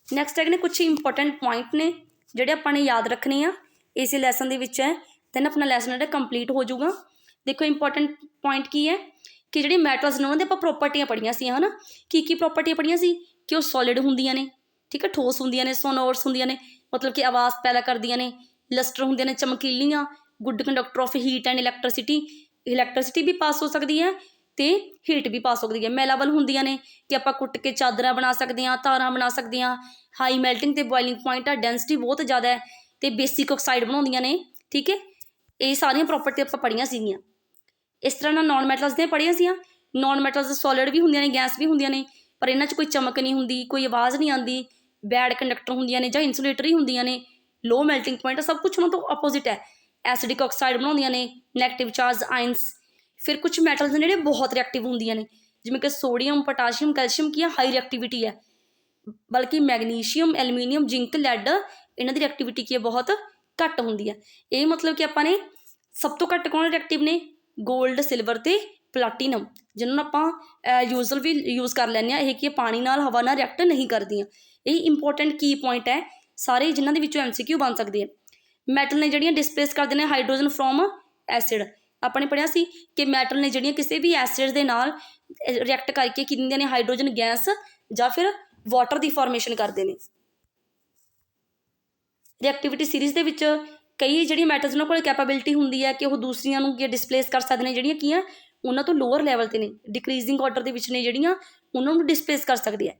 ਨੈਕਸਟ ਹੈਗੇ ਨੇ ਕੁਛ ਇੰਪੋਰਟੈਂਟ ਪੁਆਇੰਟ ਨੇ ਜਿਹੜੇ ਆਪਾਂ ਨੇ ਯਾਦ ਰੱਖਣੇ ਆ, ਇਸੇ ਲੈਸਨ ਦੇ ਵਿੱਚ ਹੈ, ਦੈਨ ਆਪਣਾ ਲੈਸਨ ਜਿਹੜਾ ਕੰਪਲੀਟ ਹੋ ਜਾਊਗਾ। ਦੇਖੋ ਇੰਪੋਰਟੈਂਟ ਪੁਆਇੰਟ ਕੀ ਹੈ ਕਿ ਜਿਹੜੇ ਮੈਟਲਸ ਨੇ ਉਹਨਾਂ ਦੇ ਆਪਾਂ ਪ੍ਰੋਪਰਟੀਆਂ ਪੜ੍ਹੀਆਂ ਸੀ ਹੈ ਨਾ। ਕੀ ਪ੍ਰੋਪਰਟੀਆਂ ਪੜ੍ਹੀਆਂ ਸੀ ਕਿ ਉਹ ਸੋਲਿਡ ਹੁੰਦੀਆਂ ਨੇ, ਠੀਕ ਹੈ, ਠੋਸ ਹੁੰਦੀਆਂ ਨੇ, ਸੋਨੋਰਸ ਹੁੰਦੀਆਂ ਨੇ, ਮਤਲਬ ਕਿ ਆਵਾਜ਼ ਪੈਦਾ ਕਰਦੀਆਂ ਨੇ, ਲਸਟਰ ਹੁੰਦੀਆਂ ਨੇ, ਚਮਕੀਲੀਆਂ, good conductor of heat and electricity ਵੀ ਪਾਸ ਹੋ ਸਕਦੀ ਹੈ ਅਤੇ ਹੀਟ ਵੀ ਪਾਸ ਹੋ ਸਕਦੀ ਹੈ। ਮੈਲਾਬਲ ਹੁੰਦੀਆਂ ਨੇ ਕਿ ਆਪਾਂ ਕੁੱਟ ਕੇ ਚਾਦਰਾਂ ਬਣਾ ਸਕਦੇ ਹਾਂ, ਤਾਰਾਂ ਬਣਾ ਸਕਦੇ ਹਾਂ। ਹਾਈ ਮੈਲਟਿੰਗ ਅਤੇ ਬੋਇਲਿੰਗ ਪੁਆਇੰਟ ਆ, ਡੈਂਸਿਟੀ ਬਹੁਤ ਜ਼ਿਆਦਾ ਹੈ ਅਤੇ ਬੇਸਿਕ ਆਕਸਾਈਡ ਬਣਾਉਂਦੀਆਂ ਨੇ, ਠੀਕ ਹੈ। ਇਹ ਸਾਰੀਆਂ ਪ੍ਰੋਪਰਟੀ ਆਪਾਂ ਪੜ੍ਹੀਆਂ ਸੀਗੀਆਂ। ਇਸ ਤਰ੍ਹਾਂ ਨਾਲ ਨੋਨ ਮੈਟਲਸ ਦੀਆਂ ਪੜ੍ਹੀਆਂ ਸੀਆਂ। ਨੋਨ ਮੈਟਲਸ ਸੋਲਿਡ ਵੀ ਹੁੰਦੀਆਂ ਨੇ, ਗੈਸ ਵੀ ਹੁੰਦੀਆਂ ਨੇ, ਪਰ ਇਹਨਾਂ 'ਚ ਕੋਈ ਚਮਕ ਨਹੀਂ ਹੁੰਦੀ, ਕੋਈ ਆਵਾਜ਼ ਨਹੀਂ ਆਉਂਦੀ, ਬੈਡ ਕੰਡਕਟਰ ਹੁੰਦੀਆਂ ਨੇ ਜਾਂ ਇੰਸੂਲੇਟਰ ਹੀ ਹੁੰਦੀਆਂ ਨੇ, ਲੋ ਮੈਲਟਿੰਗ ਪੁਆਇੰਟ, ਸਭ ਕੁਛ ਉਹਨਾਂ ਤੋਂ ਅਪੋਜ਼ਿਟ ਹੈ। ਐਸਿਡਿਕ ਆਕਸਾਈਡ ਬਣਾਉਂਦੀਆਂ ਨੇ, ਨੈਗੇਟਿਵ ਚਾਰਜ ਆਇਨਸ। ਫਿਰ ਕੁਛ ਮੈਟਲਸ ਨੇ ਜਿਹੜੇ ਬਹੁਤ ਰਿਐਕਟਿਵ ਹੁੰਦੀਆਂ ਨੇ, ਜਿਵੇਂ ਕਿ ਸੋਡੀਅਮ, ਪੋਟਾਸ਼ੀਅਮ, ਕੈਲਸ਼ੀਅਮ ਕੀ ਆ, ਹਾਈ ਰਿਐਕਟੀਵਿਟੀ ਹੈ, ਬਲਕਿ ਮੈਗਨੀਸ਼ੀਅਮ, ਐਲੂਮੀਨੀਅਮ, ਜਿੰਕ, ਲੈਡ ਇਹਨਾਂ ਦੀ ਰਿਐਕਟੀਵਿਟੀ ਕੀ ਹੈ, ਬਹੁਤ ਘੱਟ ਹੁੰਦੀ ਹੈ। ਇਹ ਮਤਲਬ ਕਿ ਆਪਾਂ ਨੇ ਸਭ ਤੋਂ ਘੱਟ ਕੌਣ ਰਿਐਕਟਿਵ ਨੇ, ਗੋਲਡ, ਸਿਲਵਰ ਅਤੇ ਪਲਾਟੀਨਮ, ਜਿਹਨਾਂ ਨੂੰ ਆਪਾਂ ਯੂਜ਼ਲ ਵੀ ਯੂਜ਼ ਕਰ ਲੈਂਦੇ ਹਾਂ। ਇਹ ਕੀ ਪਾਣੀ ਨਾਲ, ਹਵਾ ਨਾਲ ਰਿਐਕਟ ਨਹੀਂ ਕਰਦੀਆਂ। ਇਹ ਇੰਪੋਰਟੈਂਟ ਕੀ ਪੁਆਇੰਟ ਹੈ ਸਾਰੇ, ਜਿਨ੍ਹਾਂ ਦੇ ਵਿੱਚੋਂ MCQ ਬਣ ਸਕਦੇ ਆ। ਮੈਟਲ ਨੇ ਜਿਹੜੀਆਂ ਡਿਸਪਲੇਸ ਕਰਦੇ ਨੇ ਹਾਈਡਰੋਜਨ ਫਰੋਮ ਐਸਿਡ। ਆਪਾਂ ਨੇ ਪੜ੍ਹਿਆ ਸੀ ਕਿ ਮੈਟਲ ਨੇ ਜਿਹੜੀਆਂ ਕਿਸੇ ਵੀ ਐਸਿਡ ਦੇ ਨਾਲ ਰਿਐਕਟ ਕਰਕੇ ਕੀ ਦਿੰਦੀਆਂ ਨੇ, ਹਾਈਡਰੋਜਨ ਗੈਸ ਜਾਂ ਫਿਰ ਵਾਟਰ ਦੀ ਫਾਰਮੇਸ਼ਨ ਕਰਦੇ ਨੇ। ਰਿਐਕਟੀਵਿਟੀ ਸੀਰੀਜ਼ ਦੇ ਵਿੱਚ ਕਈ ਜਿਹੜੀ ਮੈਟਲਸ ਉਹਨਾਂ ਕੋਲ ਕੈਪੇਬਿਲਿਟੀ ਹੁੰਦੀ ਹੈ ਕਿ ਉਹ ਦੂਸਰੀਆਂ ਨੂੰ ਕੀ ਡਿਸਪਲੇਸ ਕਰ ਸਕਦੇ ਨੇ, ਜਿਹੜੀਆਂ ਕੀ ਆ ਉਹਨਾਂ ਤੋਂ ਲੋਅਰ ਲੈਵਲ 'ਤੇ ਨੇ, ਡਿਕਰੀਜ਼ਿੰਗ ਆਰਡਰ ਦੇ ਵਿੱਚ ਨੇ, ਜਿਹੜੀਆਂ ਉਹਨਾਂ ਨੂੰ ਡਿਸਪਲੇਸ ਕਰ ਸਕਦੀ ਹੈ।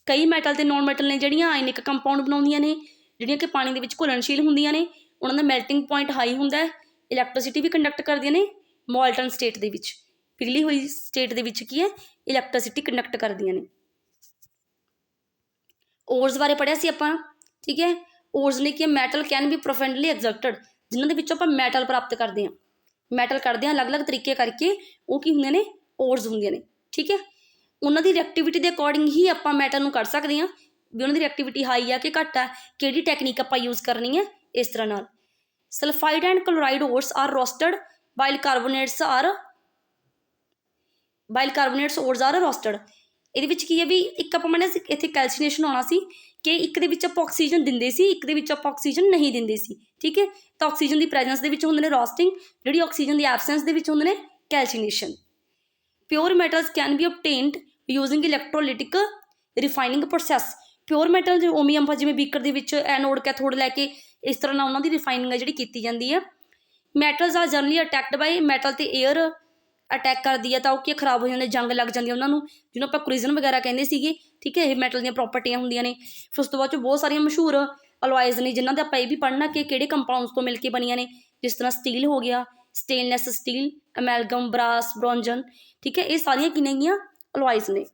ਕਈ ਮੈਟਲ ਅਤੇ ਨੋਨ ਮੈਟਲ ਨੇ ਜਿਹੜੀਆਂ ਆਇਨਿਕ ਕੰਪਾਊਂਡ ਬਣਾਉਂਦੀਆਂ ਨੇ, ਜਿਹੜੀਆਂ ਕਿ ਪਾਣੀ ਦੇ ਵਿੱਚ ਘੁਲਣਸ਼ੀਲ ਹੁੰਦੀਆਂ ਨੇ, ਉਹਨਾਂ ਦਾ ਮੈਲਟਿੰਗ ਪੁਆਇੰਟ ਹਾਈ ਹੁੰਦਾ ਹੈ, ਇਲੈਕਟ੍ਰਿਸਿਟੀ ਵੀ ਕੰਡਕਟ ਕਰਦੀਆਂ ਨੇ। ਮੋਲਟਨ ਸਟੇਟ ਦੇ ਵਿੱਚ, ਪਿਘਲੀ ਹੋਈ ਸਟੇਟ ਦੇ ਵਿੱਚ ਕੀ ਹੈ, ਇਲੈਕਟ੍ਰਿਸਿਟੀ ਕੰਡਕਟ ਕਰਦੀਆਂ ਨੇ। ਓਰਸ ਬਾਰੇ ਪੜ੍ਹਿਆ ਸੀ ਆਪਾਂ, ਠੀਕ ਹੈ। ਓਰਸ ਨੇ ਕੀ ਹੈ, ਮੈਟਲ ਕੈਨ ਬੀ ਪ੍ਰੋਫੈਂਡਲੀ ਐਗਜ਼ਰਟਡ, ਜਿਨ੍ਹਾਂ ਦੇ ਵਿੱਚੋਂ ਆਪਾਂ ਮੈਟਲ ਪ੍ਰਾਪਤ ਕਰਦੇ ਹਾਂ, ਮੈਟਲ ਕੱਢਦੇ ਹਾਂ ਅਲੱਗ-ਅਲੱਗ ਤਰੀਕੇ ਕਰਕੇ, ਉਹ ਕੀ ਹੁੰਦੇ ਨੇ, ਓਰਸ ਹੁੰਦੀਆਂ ਨੇ, ਠੀਕ ਹੈ। ਉਹਨਾਂ ਦੀ ਰਿਐਕਟੀਵਿਟੀ ਦੇ ਅਕੋਰਡਿੰਗ ਹੀ ਆਪਾਂ ਮੈਟਲ ਨੂੰ ਕੱਢ ਸਕਦੇ ਹਾਂ ਵੀ ਉਹਨਾਂ ਦੀ ਰਿਐਕਟੀਵਿਟੀ ਹਾਈ ਆ ਕਿ ਘੱਟ ਆ, ਕਿਹੜੀ ਟੈਕਨੀਕ ਆਪਾਂ ਯੂਜ਼ ਕਰਨੀ ਹੈ। ਇਸ ਤਰ੍ਹਾਂ ਨਾਲ sulphide and chloride ores are roasted while carbonates ores are roasted. ਇਹਦੇ ਵਿੱਚ ਕੀ ਹੈ ਵੀ ਇੱਕ ਆਪਾਂ ਮੰਨਿਆ ਸੀ ਇੱਥੇ ਕੈਲਸੀਨੇਸ਼ਨ ਆਉਣਾ ਸੀ ਕਿ ਇੱਕ ਦੇ ਵਿੱਚ ਆਪਾਂ ਆਕਸੀਜਨ ਦਿੰਦੇ ਸੀ, ਇੱਕ ਦੇ ਵਿੱਚ ਆਪਾਂ ਆਕਸੀਜਨ ਨਹੀਂ ਦਿੰਦੇ ਸੀ, ਠੀਕ ਹੈ। ਤਾਂ ਆਕਸੀਜਨ ਦੀ ਪ੍ਰੈਜੈਂਸ ਦੇ ਵਿੱਚ ਹੁੰਦੇ ਨੇ ਰੋਸਟਿੰਗ, ਜਿਹੜੀ ਆਕਸੀਜਨ ਦੀ ਐਬਸੈਂਸ ਦੇ ਵਿੱਚ ਹੁੰਦੇ ਨੇ calcination. Pure metals can be obtained using electrolytic refining process. Pure metal ਜੋ ਉਵੇਂ ਆਪਾਂ ਜਿਵੇਂ ਬੀਕਰ ਦੇ ਵਿੱਚ ਐਨੋਡ ਕੈਥੋਡ ਲੈ ਕੇ ਇਸ ਤਰ੍ਹਾਂ ਨਾਲ ਉਹਨਾਂ ਦੀ ਰਿਫਾਈਨਿੰਗ ਹੈ ਜਿਹੜੀ ਕੀਤੀ ਜਾਂਦੀ ਹੈ। ਮੈਟਲਸ ਆਰ ਜਨਰਲੀ ਅਟੈਕਡ ਬਾਈ, ਮੈਟਲ ਤੇ ਏਅਰ ਅਟੈਕ ਕਰਦੀ ਹੈ ਤਾਂ ਉਹ ਕੀ ਖਰਾਬ ਹੋ ਜਾਂਦੇ, ਜੰਗ ਲੱਗ ਜਾਂਦੀ ਉਹਨਾਂ ਨੂੰ, ਜਿਹਨੂੰ ਆਪਾਂ ਕੋਰੀਜ਼ਨ ਵਗੈਰਾ ਕਹਿੰਦੇ ਸੀਗੇ, ਠੀਕ ਹੈ। ਇਹ ਮੈਟਲ ਦੀਆਂ ਪ੍ਰੋਪਰਟੀਆਂ ਹੁੰਦੀਆਂ ਨੇ। ਫਿਰ ਉਸ ਤੋਂ ਬਾਅਦ 'ਚੋਂ ਬਹੁਤ ਸਾਰੀਆਂ ਮਸ਼ਹੂਰ ਅਲੋਇਜ਼ ਨੇ ਜਿਨ੍ਹਾਂ ਦਾ ਆਪਾਂ ਇਹ ਵੀ ਪੜ੍ਹਨਾ ਕਿ ਕਿਹੜੇ ਕੰਪਾਊਂਡਸ ਤੋਂ ਮਿਲ ਕੇ ਬਣੀਆਂ ਨੇ, ਜਿਸ ਤਰ੍ਹਾਂ ਸਟੀਲ ਹੋ ਗਿਆ, ਸਟੇਨਲੈਸ ਸਟੀਲ, ਅਮੈਲਗਮ, ਬਰਾਸ, ਬ੍ਰੋਂਜਨ, ਠੀਕ ਹੈ। ਇਹ ਸਾਰੀਆਂ ਕੀ ਨੇਗੀਆਂ, ਅਲੋਇਜ਼ ਨੇ।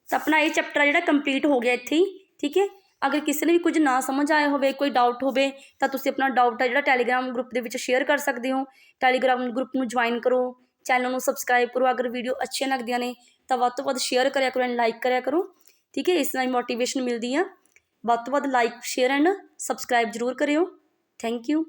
ਤਾਂ ਆਪਣਾ ਇਹ ਚੈਪਟਰ ਆ ਜਿਹੜਾ ਕੰਪਲੀਟ ਹੋ ਗਿਆ ਇੱਥੇ ਹੀ, ਠੀਕ ਹੈ। ਅਗਰ ਕਿਸੇ ਨੇ ਵੀ ਕੁਝ ਨਾ ਸਮਝ ਆਇਆ ਹੋਵੇ, ਕੋਈ ਡਾਊਟ ਹੋਵੇ, ਤਾਂ ਤੁਸੀਂ ਆਪਣਾ ਡਾਊਟ ਆ ਜਿਹੜਾ ਟੈਲੀਗ੍ਰਾਮ ਗਰੁੱਪ ਦੇ ਵਿੱਚ ਸ਼ੇਅਰ ਕਰ ਸਕਦੇ ਹੋ। ਟੈਲੀਗ੍ਰਾਮ ਗਰੁੱਪ ਨੂੰ ਜੁਆਇਨ ਕਰੋ, ਚੈਨਲ ਨੂੰ ਸਬਸਕ੍ਰਾਈਬ ਕਰੋ। ਅਗਰ ਵੀਡੀਓ ਅੱਛੀਆਂ ਲੱਗਦੀਆਂ ਨੇ ਤਾਂ ਵੱਧ ਤੋਂ ਵੱਧ ਸ਼ੇਅਰ ਕਰਿਆ ਕਰੋ ਐਂਡ ਲਾਈਕ ਕਰਿਆ ਕਰੋ, ਠੀਕ ਹੈ। ਇਸ ਨਾਲ ਮੋਟੀਵੇਸ਼ਨ ਮਿਲਦੀ ਆ। ਵੱਧ ਤੋਂ ਵੱਧ ਲਾਈਕ, ਸ਼ੇਅਰ ਐਂਡ ਸਬਸਕ੍ਰਾਈਬ ਜ਼ਰੂਰ ਕਰਿਓ। Thank you.